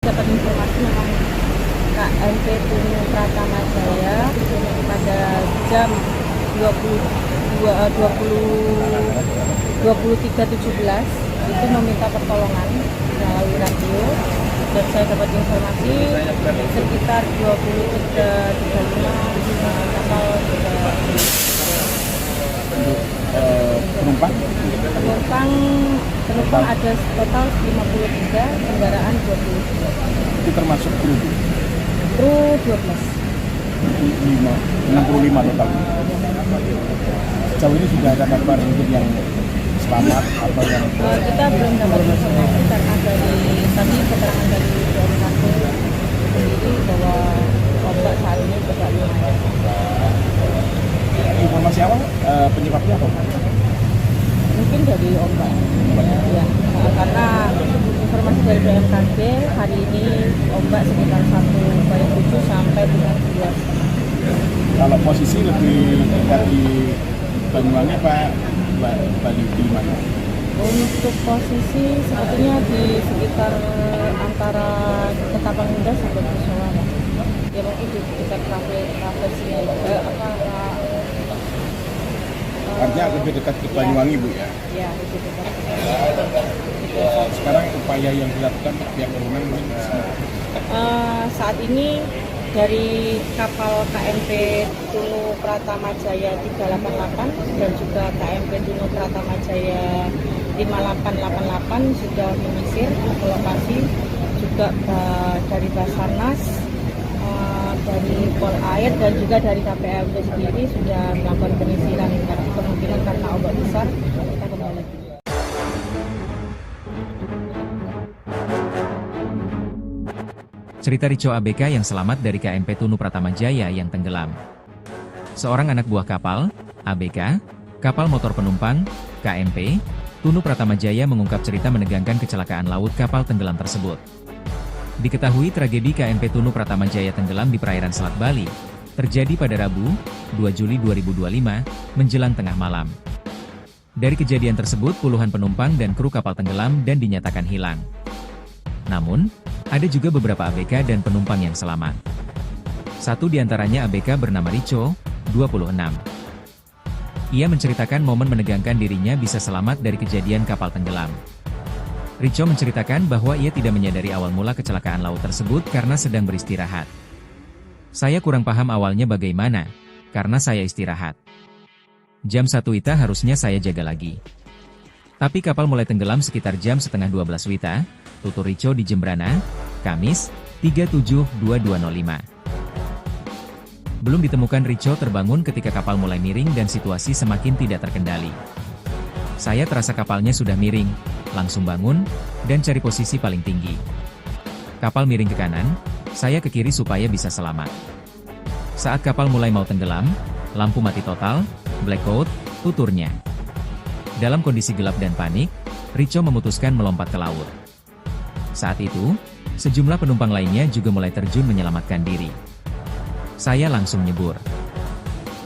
Dapat informasi memang KMP Tunu Pratama Jaya pada jam 23.17 itu meminta pertolongan melalui radio, dan saya dapat informasi sekitar 23.35 kapal penumpang ada total 53, kendaraan 20. Itu termasuk kru Kru 12. 65 total. Sejauh ini sudah ada kabar mungkin yang selamat atau yang Kita belum dapat informasi karena dari tadi keterangan dari BMKG sendiri bahwa ombak saat ini juga lumayan. informasi awal penyebabnya apa? Mungkin dari ombak. Ya, karena informasi dari BMKG hari ini ombak sekitar 1,7 sampai dengan 2. Kalau posisi lebih dekat di Banyuwangi Pak Bali di mana? Untuk posisi sebetulnya di sekitar antara Ketapang Indah sampai Kusumo. Ya mungkin di sekitar kafe sini Artinya lebih dekat ke Banyuwangi Bu ya? Ya, lebih dekat. Sekarang upaya yang dilakukan pihak berwenang mungkin Saat ini dari kapal KMP Tunu Pratama Jaya 388 dan juga KMP Tunu Pratama Jaya 5888 sudah menyisir ke lokasi, juga dari Basarnas, dari Pol Air dan juga dari KPLB sendiri sudah melakukan penyisiran kemungkinan karena ombak besar. Kita kembali. Cerita Rico ABK yang selamat dari KMP Tunu Pratama Jaya yang tenggelam. Seorang anak buah kapal, ABK, kapal motor penumpang, KMP, Tunu Pratama Jaya mengungkap cerita menegangkan kecelakaan laut kapal tenggelam tersebut. Diketahui tragedi KMP Tunu Pratama Jaya tenggelam di perairan Selat Bali, terjadi pada Rabu, 2 Juli 2025, menjelang tengah malam. Dari kejadian tersebut puluhan penumpang dan kru kapal tenggelam dan dinyatakan hilang. Namun, ada juga beberapa ABK dan penumpang yang selamat. Satu di antaranya ABK bernama Rico, 26. Ia menceritakan momen menegangkan dirinya bisa selamat dari kejadian kapal tenggelam. Rico menceritakan bahwa ia tidak menyadari awal mula kecelakaan laut tersebut karena sedang beristirahat. Saya kurang paham awalnya bagaimana, karena saya istirahat. Jam 1 WITA harusnya saya jaga lagi. Tapi kapal mulai tenggelam sekitar jam setengah 12 WITA, tutur Rico di Jembrana, Kamis, 37/22/05. Belum ditemukan Rico terbangun ketika kapal mulai miring dan situasi semakin tidak terkendali. Saya terasa kapalnya sudah miring, langsung bangun, dan cari posisi paling tinggi. Kapal miring ke kanan, saya ke kiri supaya bisa selamat. Saat kapal mulai mau tenggelam, lampu mati total, blackout, tuturnya. Dalam kondisi gelap dan panik, Rico memutuskan melompat ke laut. Saat itu, sejumlah penumpang lainnya juga mulai terjun menyelamatkan diri. Saya langsung nyebur.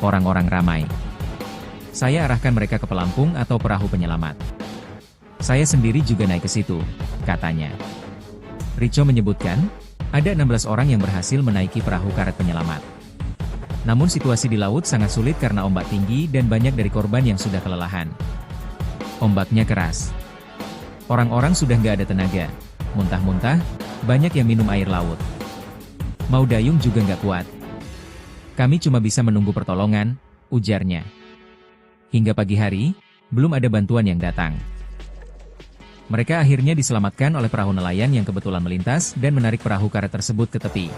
Orang-orang ramai. Saya arahkan mereka ke pelampung atau perahu penyelamat. Saya sendiri juga naik ke situ, katanya. Rico menyebutkan, ada 16 orang yang berhasil menaiki perahu karet penyelamat. Namun situasi di laut sangat sulit karena ombak tinggi dan banyak dari korban yang sudah kelelahan. Ombaknya keras. Orang-orang sudah nggak ada tenaga. Muntah-muntah, banyak yang minum air laut. Mau dayung juga nggak kuat. Kami cuma bisa menunggu pertolongan, ujarnya. Hingga pagi hari, belum ada bantuan yang datang. Mereka akhirnya diselamatkan oleh perahu nelayan yang kebetulan melintas dan menarik perahu karet tersebut ke tepi.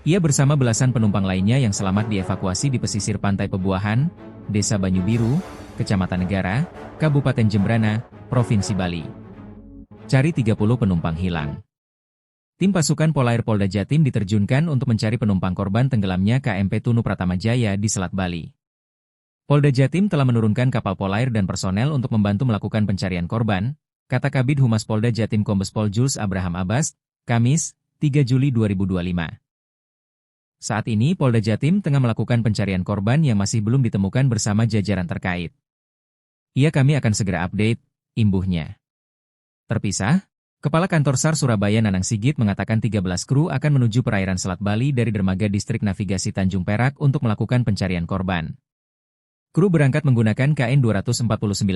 Ia bersama belasan penumpang lainnya yang selamat dievakuasi di pesisir pantai Pebuahan, Desa Banyu Biru, Kecamatan Negara, Kabupaten Jembrana, Provinsi Bali. Cari 30 penumpang hilang. Tim pasukan Polair Polda Jatim diterjunkan untuk mencari penumpang korban tenggelamnya KMP Tunu Pratama Jaya di Selat Bali. Polda Jatim telah menurunkan kapal Polair dan personel untuk membantu melakukan pencarian korban, kata Kabid Humas Polda Jatim Kombes Pol Jules Abraham Abbas, Kamis, 3 Juli 2025. Saat ini Polda Jatim tengah melakukan pencarian korban yang masih belum ditemukan bersama jajaran terkait. Kami akan segera update, imbuhnya. Terpisah, Kepala Kantor SAR Surabaya Nanang Sigit mengatakan 13 kru akan menuju perairan Selat Bali dari dermaga Distrik Navigasi Tanjung Perak untuk melakukan pencarian korban. Kru berangkat menggunakan KN 249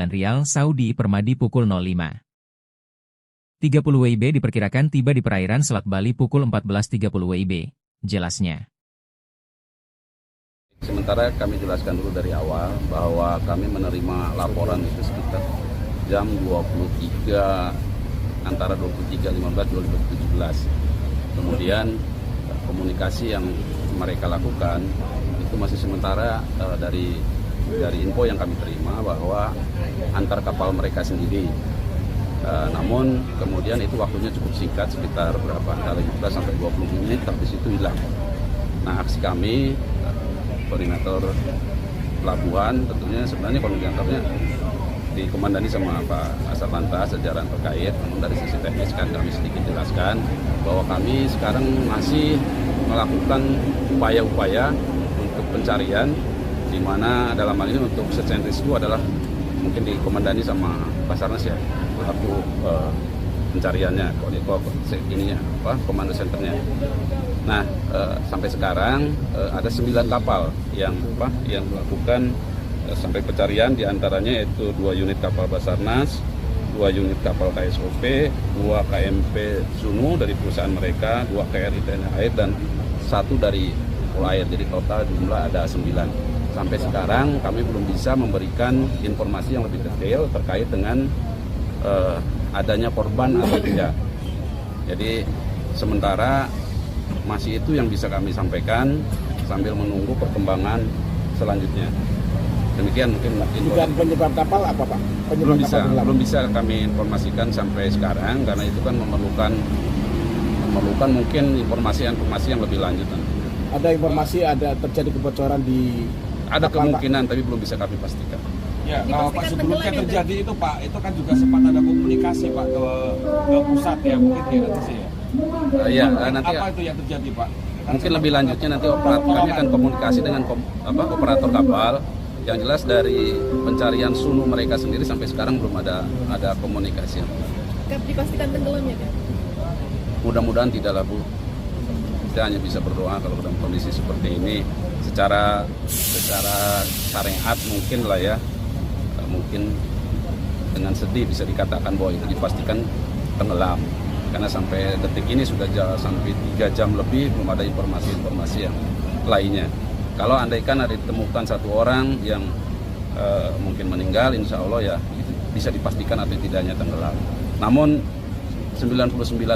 Rial Saudi Permadi pukul 05. 30 WIB diperkirakan tiba di perairan Selat Bali pukul 14.30 WIB, jelasnya. Sementara kami jelaskan dulu dari awal bahwa kami menerima laporan itu sekitar jam 23 antara 23.15 Kemudian komunikasi yang mereka lakukan itu masih sementara dari info yang kami terima bahwa antar kapal mereka sendiri. Namun kemudian itu waktunya cukup singkat, sekitar berapa antara 15 sampai 20 menit, habis itu hilang. Nah, aksi kami koordinator pelabuhan tentunya sebenarnya koordinatornya dikomandani sama Pak Kasat Lantas jajaran terkait. Namun dari sisi teknis kan kami sedikit jelaskan bahwa kami sekarang masih melakukan upaya-upaya untuk pencarian, di mana dalam hal ini untuk search and rescue adalah mungkin dikomandani sama Basarnas ya, pelaku pencariannya, komando senternya. Nah, sampai sekarang ada 9 kapal yang melakukan sampai pencarian, diantaranya yaitu 2 unit kapal Basarnas, 2 unit kapal KSOP, 2 KMP Sunu dari perusahaan mereka, 2 KRI TNI Air, dan 1 dari Polair. Jadi total jumlah ada 9. Sampai sekarang kami belum bisa memberikan informasi yang lebih detail terkait dengan adanya korban atau tidak. Jadi sementara masih itu yang bisa kami sampaikan sambil menunggu perkembangan selanjutnya. Demikian mungkin. Penyebab kapal apa Pak? Belum bisa kami informasikan sampai sekarang karena itu kan memerlukan mungkin informasi yang lebih lanjut. Ada informasi ada terjadi kebocoran di ada kemungkinan, tapi belum bisa kami pastikan. Ya, Pak, sebelumnya terjadi itu Pak, itu kan juga sempat ada komunikasi Pak ke pusat ya, mungkin ya nanti sih ya. Nanti apa itu yang terjadi Pak? Mungkin lebih lanjutnya nanti kami akan komunikasi dengan operator kapal. Yang jelas dari pencarian Sunu mereka sendiri sampai sekarang belum ada komunikasi. Dipastikan tenggelam ya Pak? Mudah-mudahan tidak lah Bu. Kita hanya bisa berdoa kalau dalam kondisi seperti ini. Secara syariat mungkin lah ya, mungkin dengan sedih bisa dikatakan bahwa itu dipastikan tenggelam. Karena sampai detik ini sudah sampai 3 jam lebih belum ada informasi yang lainnya. Kalau andaikan ada ditemukan 1 orang yang mungkin meninggal, insya Allah ya bisa dipastikan atau tidaknya tenggelam. Namun 99,9%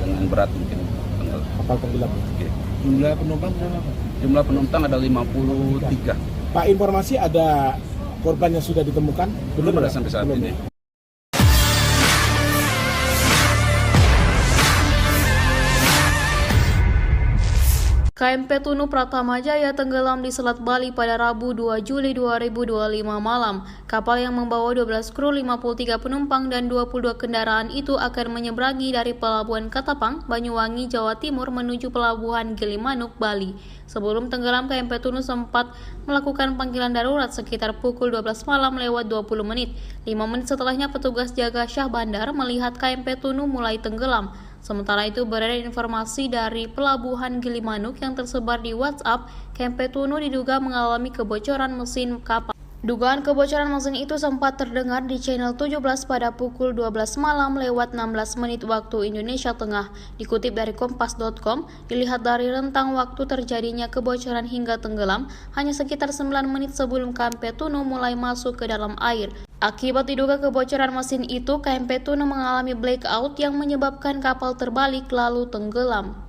dengan berat mungkin tenggelam. kapal tenggelam. Oke. Jumlah penumpang berapa? Jumlah penumpang ada 53. Pak, informasi ada korban yang sudah ditemukan? Belum ada sampai saat ini. KMP Tunu Pratama Jaya tenggelam di Selat Bali pada Rabu 2 Juli 2025 malam. Kapal yang membawa 12 kru, 53 penumpang, dan 22 kendaraan itu akan menyeberangi dari Pelabuhan Katapang, Banyuwangi, Jawa Timur menuju Pelabuhan Gilimanuk, Bali. Sebelum tenggelam, KMP Tunu sempat melakukan panggilan darurat sekitar pukul 12 malam lewat 20 menit. 5 menit setelahnya petugas jaga Syah Bandar melihat KMP Tunu mulai tenggelam. Sementara itu beredar informasi dari Pelabuhan Gilimanuk yang tersebar di WhatsApp, KMP Tunu diduga mengalami kebocoran mesin kapal. Dugaan kebocoran mesin itu sempat terdengar di channel 17 pada pukul 12 malam lewat 16 menit waktu Indonesia Tengah. Dikutip dari kompas.com, dilihat dari rentang waktu terjadinya kebocoran hingga tenggelam, hanya sekitar 9 menit sebelum KMP Tunu mulai masuk ke dalam air. Akibat diduga kebocoran mesin itu, KMP Tunu mengalami blackout yang menyebabkan kapal terbalik lalu tenggelam.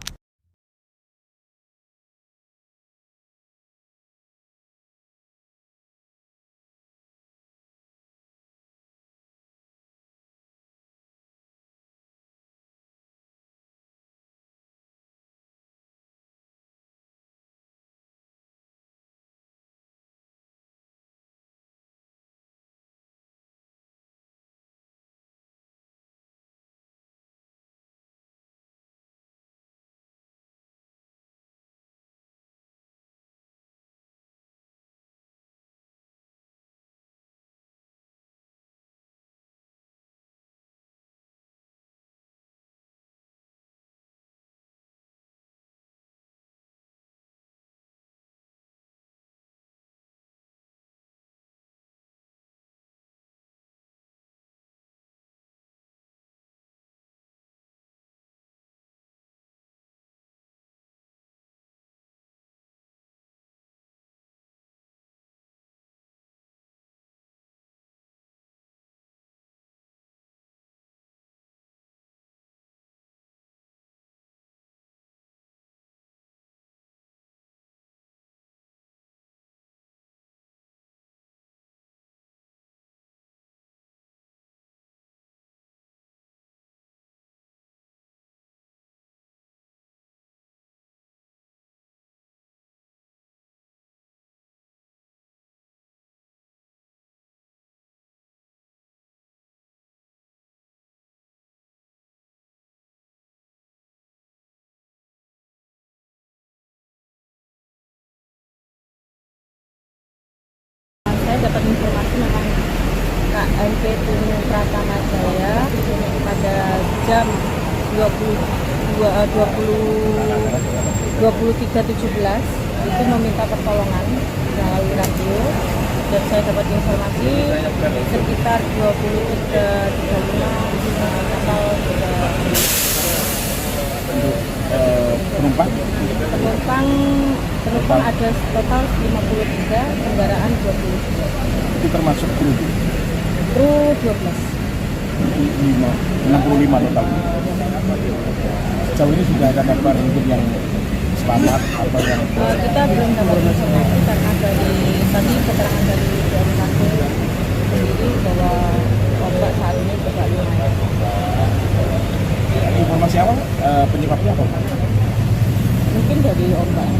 dapat informasi memang KMP Tunu Pratama Jaya pada jam 23.17 itu meminta pertolongan melalui radio, dan saya dapat informasi sekitar 23.35 kapal Penumpang penumpang ada total 53, kendaraan 20. itu termasuk kru Kru 12. 65 total. Sejauh ini sudah ada kabar mungkin yang selamat atau yang Kita belum dapat informasi karena dari tadi keterangan dari BMKG sendiri bahwa ombak saat ini tidak lumayan. informasi awal penyebabnya apa? Mungkin dari ombak,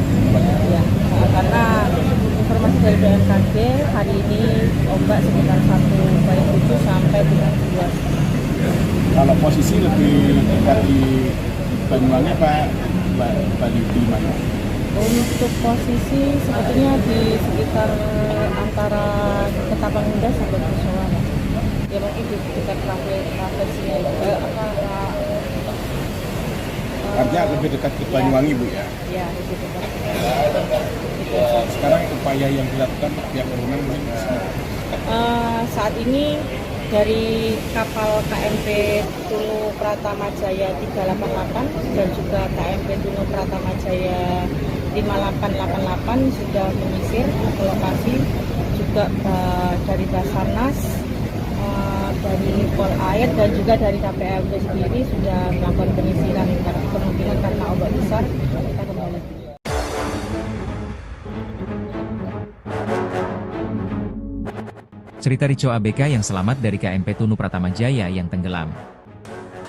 ya, karena informasi dari BMKG hari ini ombak sekitar 1,7 sampai 3 Kalau posisi lebih dekat di Banyuwangi apa di mana? Untuk posisi sebetulnya di sekitar antara Ketapang Indah sampai Kusuman. Ya mungkin di sekitar profesinya Artinya lebih dekat ke Banyuwangi, Bu ya? Ya, lebih dekat. Sekarang upaya yang dilakukan pihak berwenang Saat ini dari kapal KMP Tunu Pratama Jaya 388 dan juga KMP Tunu Pratama Jaya 5888 sudah menyisir ke lokasi, juga dari Basarnas, dari Pol Air dan juga dari KPLB sendiri sudah melakukan penyisiran kemungkinan karena ombak besar. Kita kembali. Cerita Rico ABK yang selamat dari KMP Tunu Pratama Jaya yang tenggelam.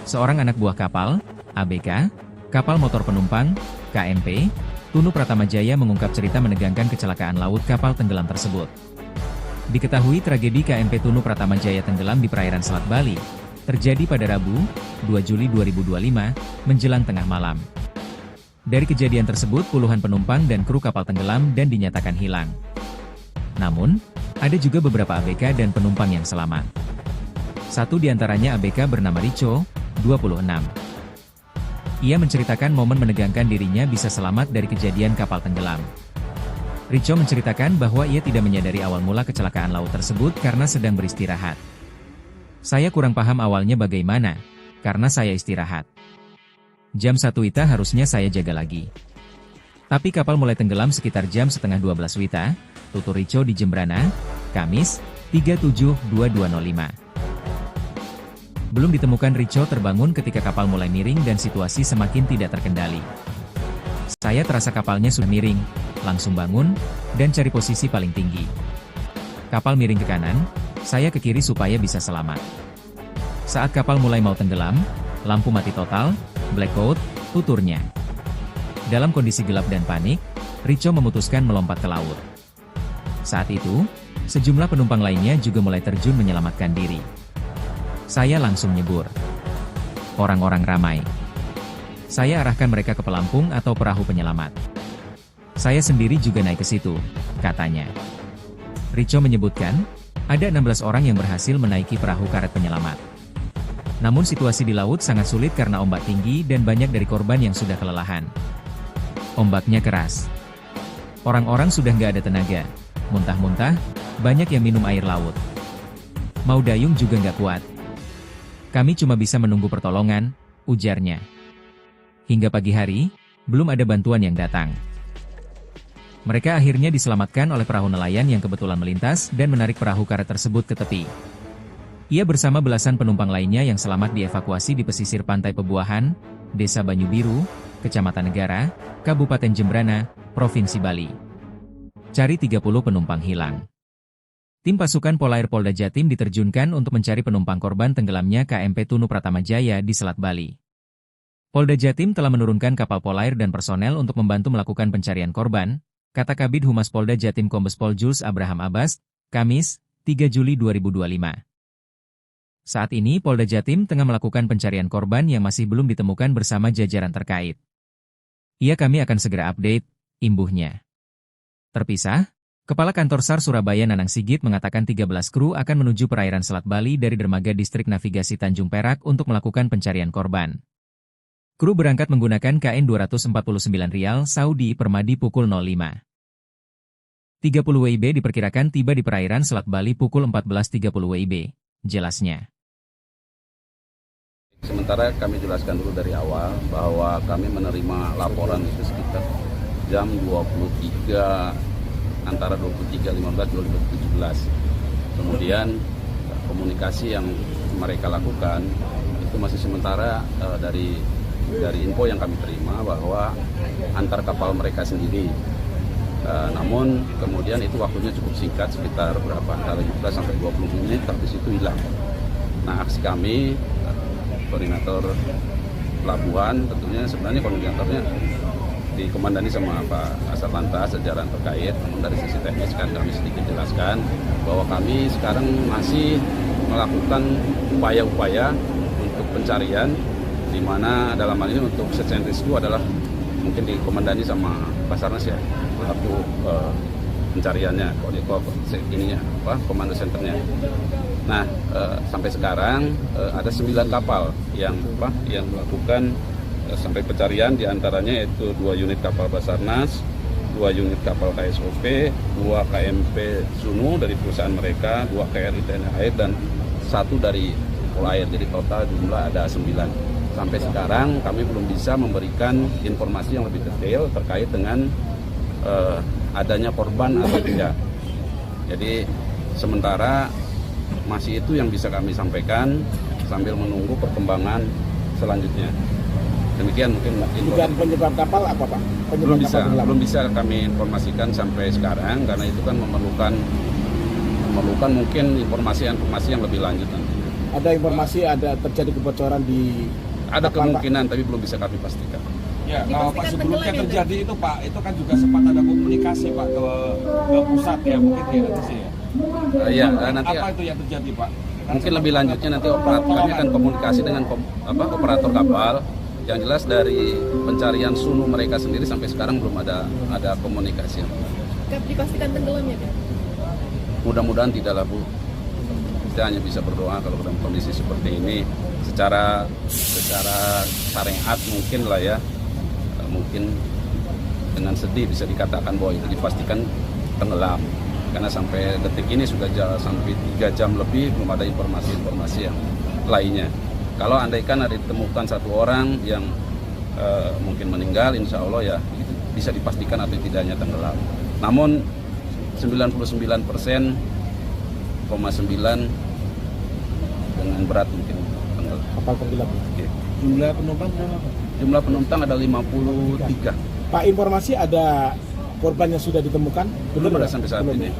Seorang anak buah kapal, ABK, kapal motor penumpang, KMP, Tunu Pratama Jaya mengungkap cerita menegangkan kecelakaan laut kapal tenggelam tersebut. Diketahui tragedi KMP Tunu Pratama Jaya tenggelam di perairan Selat Bali, terjadi pada Rabu, 2 Juli 2025, menjelang tengah malam. Dari kejadian tersebut puluhan penumpang dan kru kapal tenggelam dan dinyatakan hilang. Namun, ada juga beberapa ABK dan penumpang yang selamat. Satu di antaranya ABK bernama Rico, 26. Ia menceritakan momen menegangkan dirinya bisa selamat dari kejadian kapal tenggelam. Rico menceritakan bahwa ia tidak menyadari awal mula kecelakaan laut tersebut karena sedang beristirahat. Saya kurang paham awalnya bagaimana, karena saya istirahat. Jam 1 WITA harusnya saya jaga lagi. Tapi kapal mulai tenggelam sekitar jam setengah 12 WITA, tutur Rico di Jembrana, Kamis, 37/22/05. Belum ditemukan Rico terbangun ketika kapal mulai miring dan situasi semakin tidak terkendali. Saya terasa kapalnya sudah miring, langsung bangun, dan cari posisi paling tinggi. Kapal miring ke kanan, saya ke kiri supaya bisa selamat. Saat kapal mulai mau tenggelam, lampu mati total, blackout, tuturnya. Dalam kondisi gelap dan panik, Rico memutuskan melompat ke laut. Saat itu, sejumlah penumpang lainnya juga mulai terjun menyelamatkan diri. Saya langsung nyebur. Orang-orang ramai. Saya arahkan mereka ke pelampung atau perahu penyelamat. Saya sendiri juga naik ke situ, katanya. Rico menyebutkan, ada 16 orang yang berhasil menaiki perahu karet penyelamat. Namun situasi di laut sangat sulit karena ombak tinggi dan banyak dari korban yang sudah kelelahan. Ombaknya keras. Orang-orang sudah nggak ada tenaga. Muntah-muntah, banyak yang minum air laut. Mau dayung juga nggak kuat. Kami cuma bisa menunggu pertolongan, ujarnya. Hingga pagi hari, belum ada bantuan yang datang. Mereka akhirnya diselamatkan oleh perahu nelayan yang kebetulan melintas dan menarik perahu karet tersebut ke tepi. Ia bersama belasan penumpang lainnya yang selamat dievakuasi di pesisir pantai Pebuahan, Desa Banyu Biru, Kecamatan Negara, Kabupaten Jembrana, Provinsi Bali. Cari 30 penumpang hilang. Tim pasukan Polair Polda Jatim diterjunkan untuk mencari penumpang korban tenggelamnya KMP Tunu Pratama Jaya di Selat Bali. Polda Jatim telah menurunkan kapal Polair dan personel untuk membantu melakukan pencarian korban, kata Kabid Humas Polda Jatim Kombes Pol Jules Abraham Abbas, Kamis, 3 Juli 2025. Saat ini Polda Jatim tengah melakukan pencarian korban yang masih belum ditemukan bersama jajaran terkait. Kami akan segera update, imbuhnya. Terpisah, Kepala Kantor SAR Surabaya Nanang Sigit mengatakan 13 kru akan menuju perairan Selat Bali dari dermaga Distrik Navigasi Tanjung Perak untuk melakukan pencarian korban. Kru berangkat menggunakan KN 249 Rial Saudi Permadi pukul 05. 30 WIB diperkirakan tiba di perairan Selat Bali pukul 14.30 WIB, jelasnya. Sementara kami jelaskan dulu dari awal bahwa kami menerima laporan itu sekitar jam 23 antara 23.15 2017. Kemudian komunikasi yang mereka lakukan itu masih sementara dari info yang kami terima bahwa antar kapal mereka sendiri. Namun kemudian itu waktunya cukup singkat, sekitar berapa, antara 15 sampai 20 menit, habis itu hilang. Nah, aksi kami koordinator pelabuhan, tentunya sebenarnya koordinatornya dikomandani sama Pak Kasat Lantas, jajaran terkait. Namun dari sisi teknis kan kami sedikit jelaskan bahwa kami sekarang masih melakukan upaya-upaya untuk pencarian, di mana dalam hal ini untuk search and rescue adalah mungkin dikomandani sama Basarnas ya, pelaku pencariannya, komando senternya. Nah, sampai sekarang ada 9 kapal yang melakukan sampai pencarian, diantaranya yaitu 2 unit kapal Basarnas, 2 unit kapal KSOP, 2 KMP Sunu dari perusahaan mereka, 2 KRI TNI Air, dan 1 dari Polair. Jadi total jumlah ada 9. Sampai sekarang kami belum bisa memberikan informasi yang lebih detail terkait dengan adanya korban atau tidak. Jadi sementara masih itu yang bisa kami sampaikan sambil menunggu perkembangan selanjutnya. Demikian mungkin Dugaan penyebab kapal apa, Pak? Belum bisa kami informasikan sampai sekarang karena itu kan memerlukan mungkin informasi yang lebih lanjut nanti. Ada informasi ada terjadi kebocoran di ada kapal, kemungkinan Pak, tapi belum bisa kami pastikan. Ya, Pak, sebelumnya terjadi itu Pak, itu kan juga sempat ada komunikasi Pak ke pusat ya, mungkin di atas ya. Iya, nanti apa itu yang terjadi Pak? Mungkin lebih lanjutnya nanti kami akan komunikasi dengan operator kapal. Yang jelas dari pencarian sunu mereka sendiri sampai sekarang belum ada komunikasi. Dipastikan tenggelam ya, Pak? Mudah-mudahan tidaklah, Bu. Kita hanya bisa berdoa kalau dalam kondisi seperti ini. Secara syariat mungkin lah ya, mungkin dengan sedih bisa dikatakan bahwa itu dipastikan tenggelam. Karena sampai detik ini sudah sampai 3 jam lebih belum ada informasi-informasi yang lainnya. Kalau andaikan ada ditemukan 1 orang yang mungkin meninggal, insya Allah ya bisa dipastikan atau tidaknya tenggelam. Namun 99,9% dengan berat mungkin tenggelam. kapal tenggelam. Oke. Jumlah penumpang berapa, Pak? Jumlah penumpang ada 53. Pak, informasi ada korban yang sudah ditemukan? Belum ada sampai saat ini.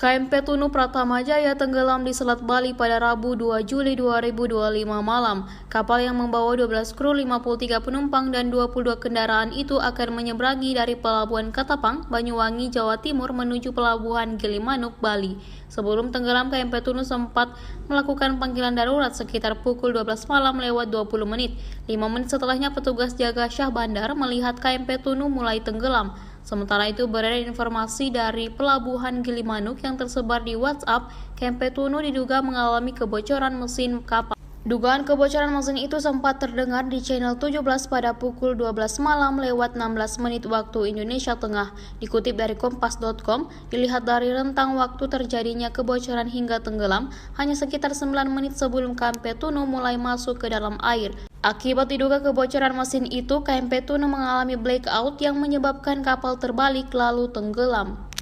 KMP Tunu Pratama Jaya tenggelam di Selat Bali pada Rabu 2 Juli 2025 malam. Kapal yang membawa 12 kru, 53 penumpang, dan 22 kendaraan itu akan menyeberangi dari Pelabuhan Katapang, Banyuwangi, Jawa Timur menuju Pelabuhan Gilimanuk, Bali. Sebelum tenggelam, KMP Tunu sempat melakukan panggilan darurat sekitar pukul 12 malam lewat 20 menit. 5 menit setelahnya petugas jaga Syah Bandar melihat KMP Tunu mulai tenggelam. Sementara itu beredar informasi dari Pelabuhan Gilimanuk yang tersebar di WhatsApp, KMP Tunu diduga mengalami kebocoran mesin kapal. Dugaan kebocoran mesin itu sempat terdengar di channel 17 pada pukul 12 malam lewat 16 menit waktu Indonesia Tengah. Dikutip dari kompas.com, dilihat dari rentang waktu terjadinya kebocoran hingga tenggelam hanya sekitar 9 menit sebelum KMP Tunu mulai masuk ke dalam air. Akibat diduga kebocoran mesin itu, KMP Tunu mengalami blackout yang menyebabkan kapal terbalik lalu tenggelam.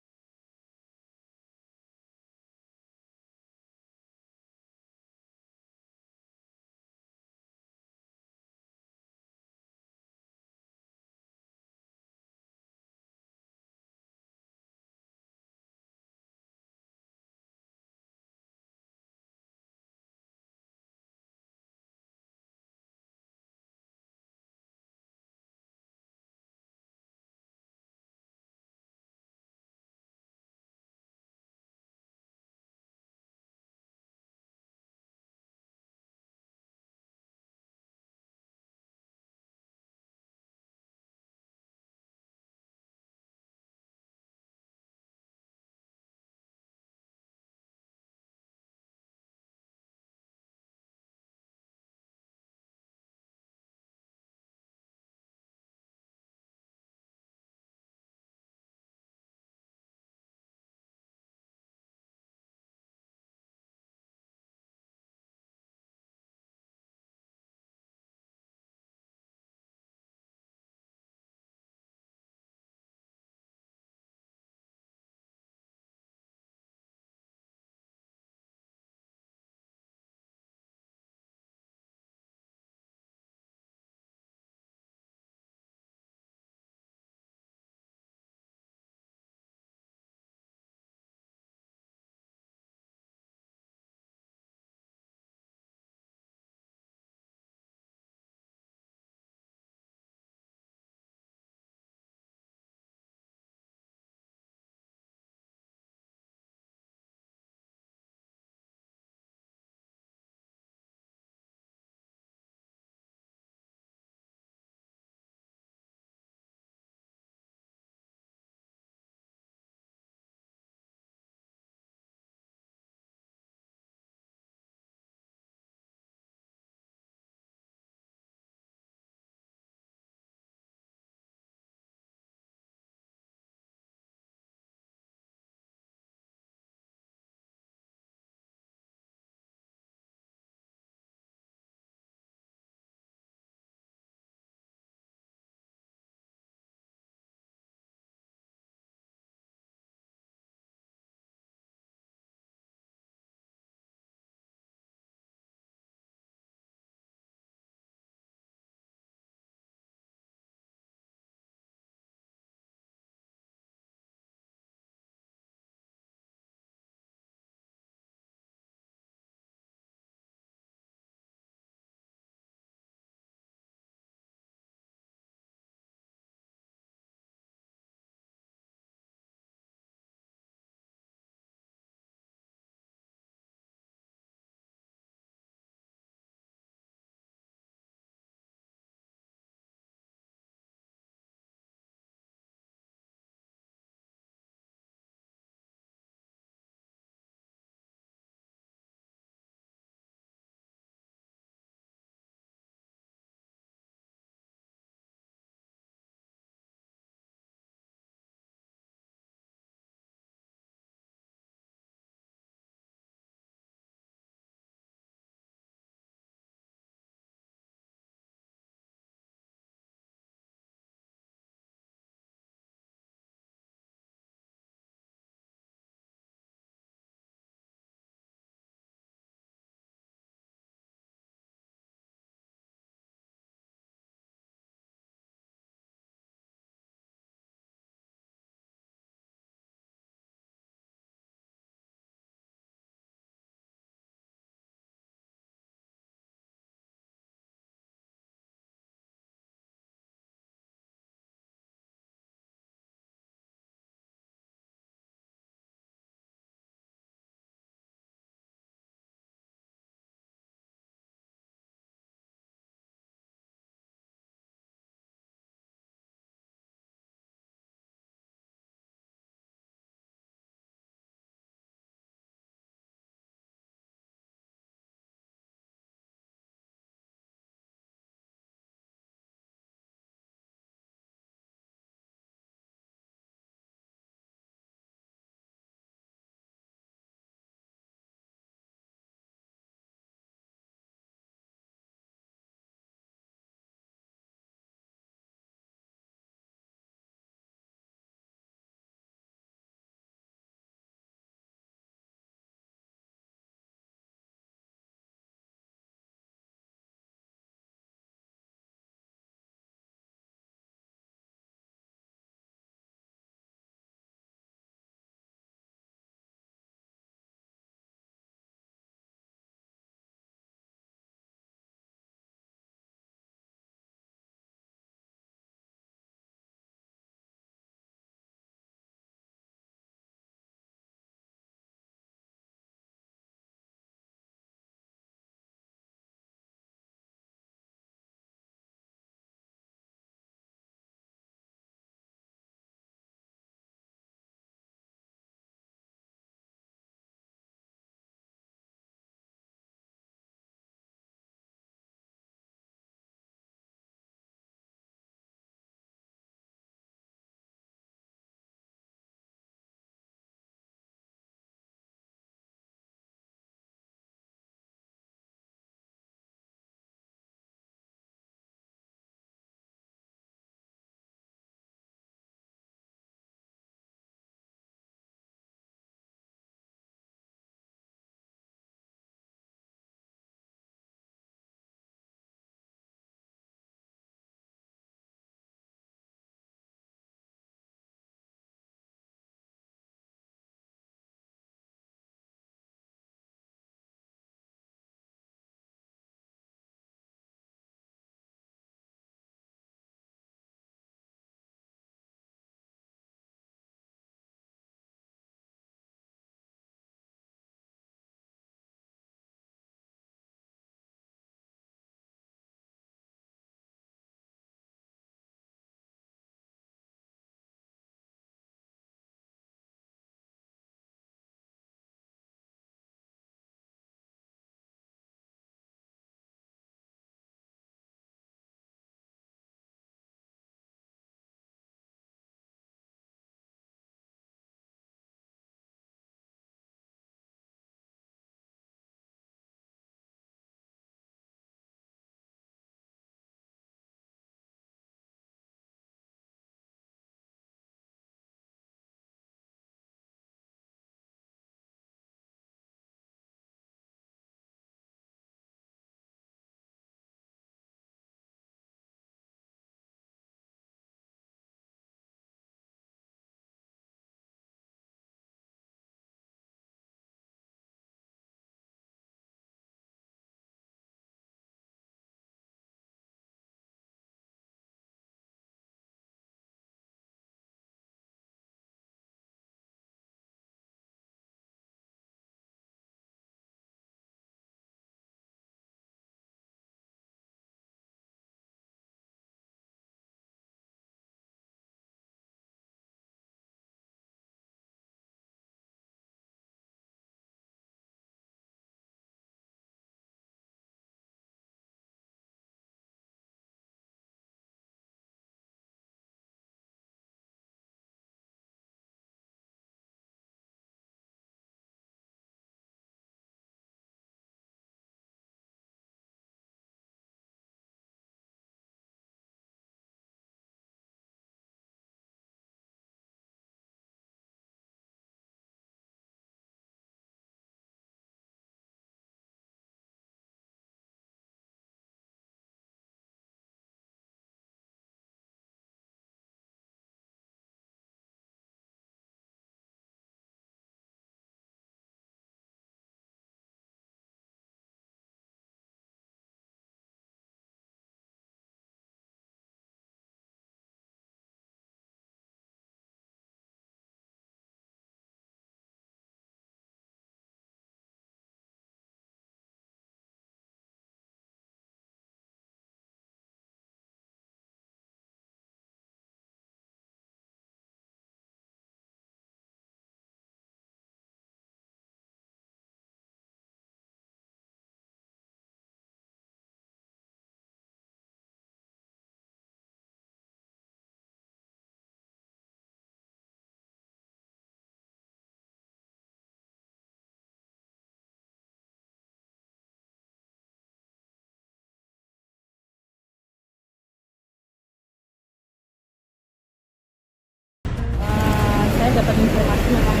dapat informasi memang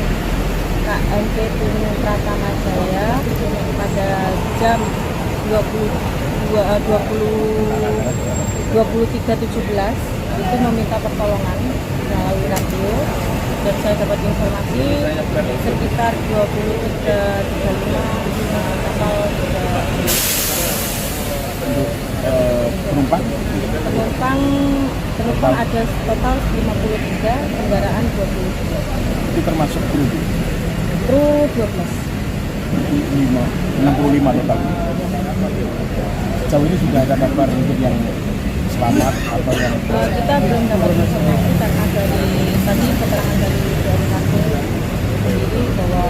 KMP Tunu Pratama Jaya pada jam 23.17 itu meminta pertolongan melalui radio, dan saya dapat informasi sekitar 23.35 kapal sudah penumpang ada total 53, kendaraan 23. Itu termasuk kru Kru 12. 65 total. Sejauh ini sudah ada kabar mungkin yang selamat atau yang Kita belum dapat informasi karena dari tadi keterangan dari BMKG sendiri bahwa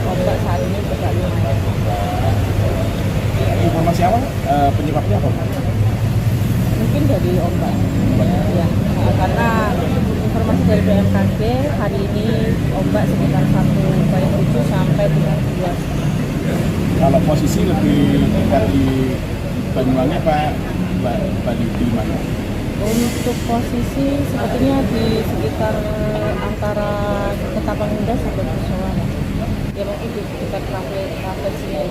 ombak saat ini tidak lumayan. informasi awal penyebabnya apa? Mungkin dari ombak. Ya, karena informasi dari BMKG hari ini ombak sekitar 1,7 sampai dengan 2. Kalau posisi lebih dekat di Banyuwangi apa Bali di mana? Untuk posisi sepertinya di sekitar antara Ketapang Indah sampai Kusuman. Ya mungkin di dekat kafe sini.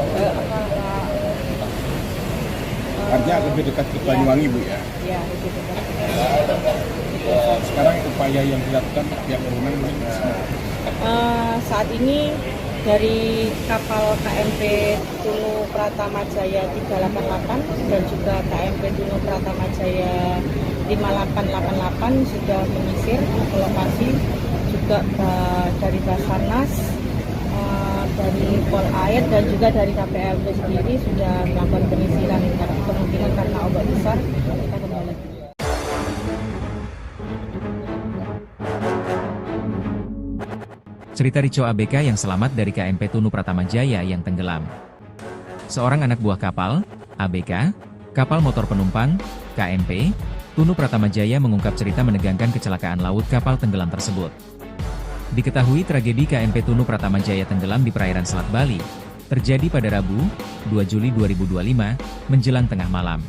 Artinya lebih dekat ke Banyuwangi, Bu ya? Ya, lebih dekat. Sekarang upaya yang dilakukan pihak berwenang Saat ini dari kapal KMP Tunu Pratama Jaya 388 dan juga KMP Tunu Pratama Jaya 5888 sudah menyisir ke lokasi, juga dari Basarnas, dari Polair dan juga dari KPLB sendiri sudah melakukan penyisiran. Kemungkinan karena ombak besar kita kembali. Cerita Rico ABK yang selamat dari KMP Tunu Pratama Jaya yang tenggelam. Seorang anak buah kapal, ABK, kapal motor penumpang, KMP, Tunu Pratama Jaya mengungkap cerita menegangkan kecelakaan laut kapal tenggelam tersebut. Diketahui tragedi KMP Tunu Pratama Jaya tenggelam di perairan Selat Bali, terjadi pada Rabu, 2 Juli 2025, menjelang tengah malam.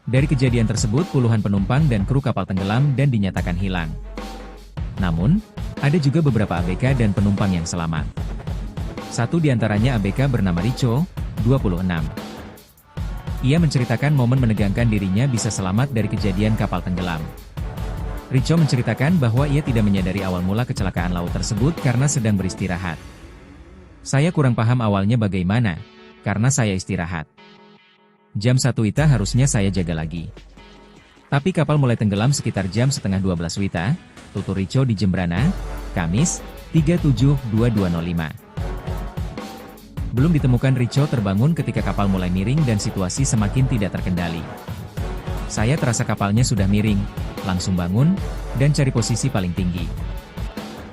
Dari kejadian tersebut puluhan penumpang dan kru kapal tenggelam dan dinyatakan hilang. Namun, ada juga beberapa ABK dan penumpang yang selamat. Satu di antaranya ABK bernama Rico, 26. Ia menceritakan momen menegangkan dirinya bisa selamat dari kejadian kapal tenggelam. Rico menceritakan bahwa ia tidak menyadari awal mula kecelakaan laut tersebut karena sedang beristirahat. Saya kurang paham awalnya bagaimana, karena saya istirahat. Jam 1 WITA harusnya saya jaga lagi. Tapi kapal mulai tenggelam sekitar jam setengah 12 WITA, tutur Rico di Jembrana, Kamis, 37/22/05. Belum ditemukan Rico terbangun ketika kapal mulai miring dan situasi semakin tidak terkendali. Saya terasa kapalnya sudah miring, langsung bangun, dan cari posisi paling tinggi.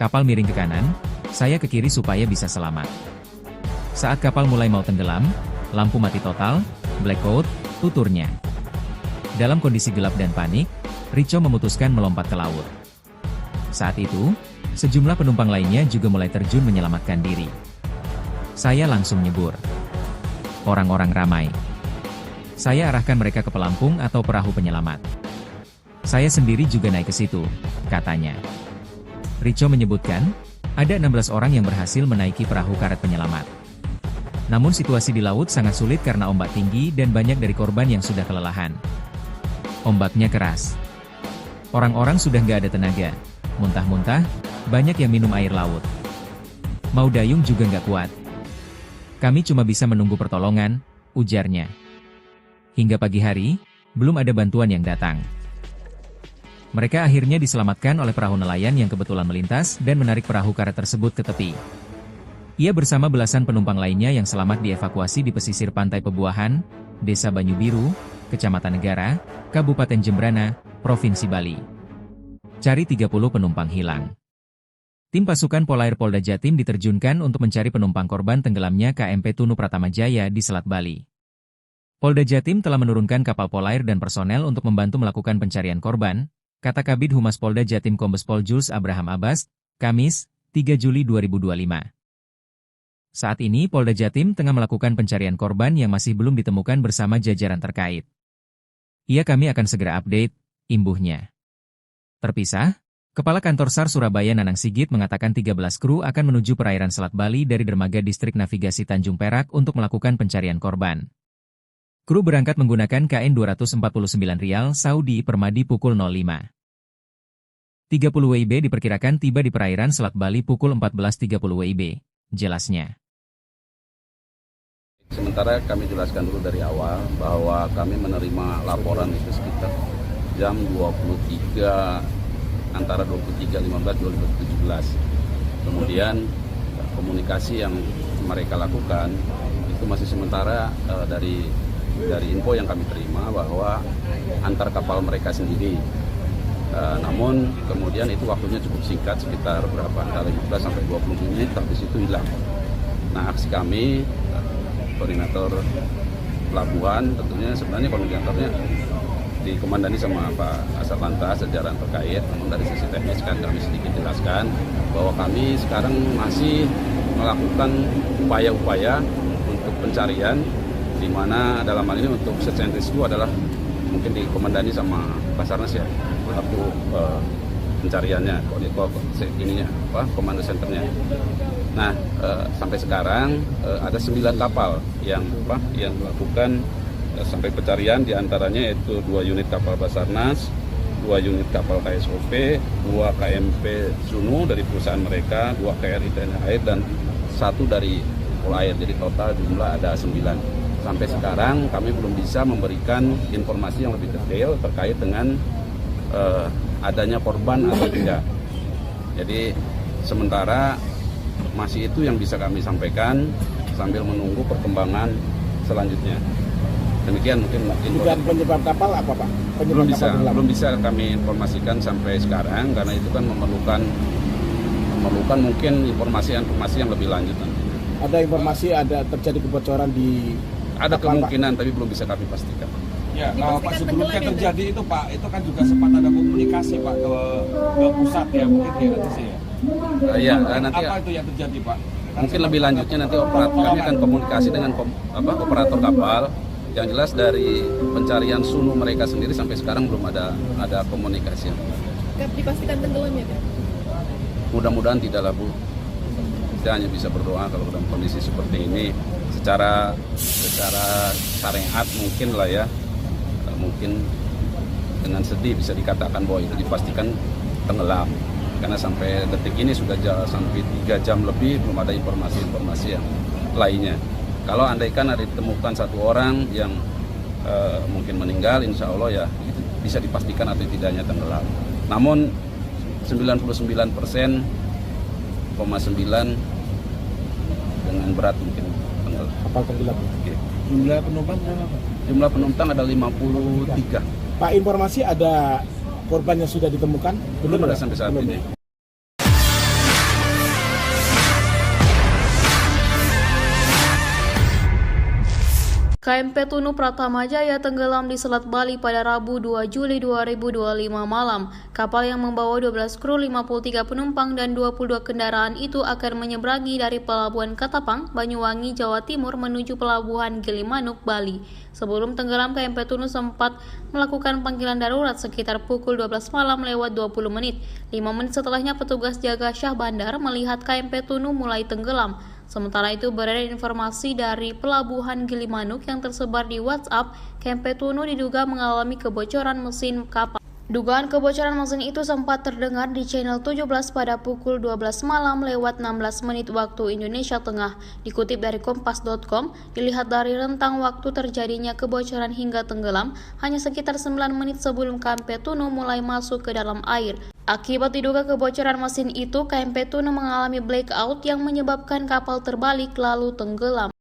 Kapal miring ke kanan, saya ke kiri supaya bisa selamat. Saat kapal mulai mau tenggelam, lampu mati total, blackout, tuturnya. Dalam kondisi gelap dan panik, Rico memutuskan melompat ke laut. Saat itu, sejumlah penumpang lainnya juga mulai terjun menyelamatkan diri. Saya langsung nyebur. Orang-orang ramai. Saya arahkan mereka ke pelampung atau perahu penyelamat. Saya sendiri juga naik ke situ, katanya. Rico menyebutkan, ada 16 orang yang berhasil menaiki perahu karet penyelamat. Namun situasi di laut sangat sulit karena ombak tinggi dan banyak dari korban yang sudah kelelahan. Ombaknya keras. Orang-orang sudah nggak ada tenaga. Muntah-muntah, banyak yang minum air laut. Mau dayung juga nggak kuat. Kami cuma bisa menunggu pertolongan, ujarnya. Hingga pagi hari, belum ada bantuan yang datang. Mereka akhirnya diselamatkan oleh perahu nelayan yang kebetulan melintas dan menarik perahu karet tersebut ke tepi. Ia bersama belasan penumpang lainnya yang selamat dievakuasi di pesisir pantai Pebuahan, Desa Banyu Biru, Kecamatan Negara, Kabupaten Jembrana, Provinsi Bali. Cari 30 penumpang hilang. Tim pasukan Polair Polda Jatim diterjunkan untuk mencari penumpang korban tenggelamnya KMP Tunu Pratama Jaya di Selat Bali. Polda Jatim telah menurunkan kapal Polair dan personel untuk membantu melakukan pencarian korban, kata Kabid Humas Polda Jatim Kombes Pol Jules Abraham Abbas, Kamis, 3 Juli 2025. Saat ini Polda Jatim tengah melakukan pencarian korban yang masih belum ditemukan bersama jajaran terkait. Kami akan segera update, imbuhnya. Terpisah, Kepala Kantor SAR Surabaya Nanang Sigit mengatakan 13 kru akan menuju perairan Selat Bali dari dermaga Distrik Navigasi Tanjung Perak untuk melakukan pencarian korban. Kru berangkat menggunakan KN 249 Rial Saudi Permadi pukul 05. 30 WIB diperkirakan tiba di perairan Selat Bali pukul 14.30 WIB, jelasnya. Sementara kami jelaskan dulu dari awal bahwa kami menerima laporan itu sekitar jam 23 antara 23.15-2017. Kemudian komunikasi yang mereka lakukan itu masih sementara dari info yang kami terima bahwa antar kapal mereka sendiri. Namun kemudian itu waktunya cukup singkat, sekitar antara 15 sampai 20 menit, habis itu hilang. Nah, aksi kami koordinator pelabuhan, tentunya sebenarnya koordinatornya dikomandani sama Pak Asar Lantas, jajaran terkait. Namun dari sisi teknis kan kami sedikit jelaskan bahwa kami sekarang masih melakukan upaya-upaya untuk pencarian, di mana dalam hal ini untuk search and rescue adalah mungkin dikomandani sama Basarnas ya, pelaku pencariannya, komando senternya. Nah, sampai sekarang ada 9 kapal yang melakukan sampai pencarian, diantaranya yaitu 2 unit kapal Basarnas, 2 unit kapal KSOP, 2 KMP Sunu dari perusahaan mereka, 2 KRI TNI Air, dan 1 dari Polair. Jadi total jumlah ada 9. Sampai sekarang kami belum bisa memberikan informasi yang lebih detail terkait dengan adanya korban atau tidak. Jadi sementara masih itu yang bisa kami sampaikan sambil menunggu perkembangan selanjutnya. Demikian mungkin penyebab kapal apa Pak? Belum bisa kami informasikan sampai sekarang karena itu kan memerlukan mungkin informasi yang lebih lanjut nanti. Ada informasi ada terjadi kebocoran di ada kemungkinan tapi belum bisa kami pastikan. Ya, kalau Pak sebelumnya terjadi itu Pak, itu kan juga sempat ada komunikasi Pak ke pusat ya, mungkin di RTC ya. Ya, nanti apa itu yang terjadi Pak? Mungkin lebih lanjutnya nanti kami akan komunikasi dengan operator kapal. Yang jelas dari pencarian Sunu mereka sendiri sampai sekarang belum ada komunikasi. Dipastikan tenggelam ya Pak? Mudah-mudahan tidaklah Bu. Kita hanya bisa berdoa kalau dalam kondisi seperti ini. Secara syariat mungkin lah ya, mungkin dengan sedih bisa dikatakan bahwa itu dipastikan tenggelam. Karena sampai detik ini sudah sampai 3 jam lebih belum ada informasi-informasi yang lainnya. Kalau andaikan ada ditemukan 1 orang yang mungkin meninggal, insya Allah ya itu bisa dipastikan atau tidaknya tenggelam. Namun 99,9% dengan berat mungkin tenggelam. Kapal tenggelam. Oke. Jumlah penumpang berapa Pak? Jumlah penumpang ada 53. Pak, informasi ada korban yang sudah ditemukan? Belum ada sampai saat ini. KMP Tunu Pratama Jaya tenggelam di Selat Bali pada Rabu 2 Juli 2025 malam. Kapal yang membawa 12 kru, 53 penumpang, dan 22 kendaraan itu akan menyeberangi dari Pelabuhan Katapang, Banyuwangi, Jawa Timur menuju Pelabuhan Gilimanuk, Bali. Sebelum tenggelam, KMP Tunu sempat melakukan panggilan darurat sekitar pukul 12 malam lewat 20 menit. 5 menit setelahnya petugas jaga Syah Bandar melihat KMP Tunu mulai tenggelam. Sementara itu beredar informasi dari Pelabuhan Gilimanuk yang tersebar di WhatsApp, KMP Tunu diduga mengalami kebocoran mesin kapal. Dugaan kebocoran mesin itu sempat terdengar di channel 17 pada pukul 12 malam lewat 16 menit waktu Indonesia Tengah. Dikutip dari kompas.com, dilihat dari rentang waktu terjadinya kebocoran hingga tenggelam, hanya sekitar 9 menit sebelum KMP Tunu mulai masuk ke dalam air. Akibat diduga kebocoran mesin itu, KMP Tunu mengalami blackout yang menyebabkan kapal terbalik lalu tenggelam.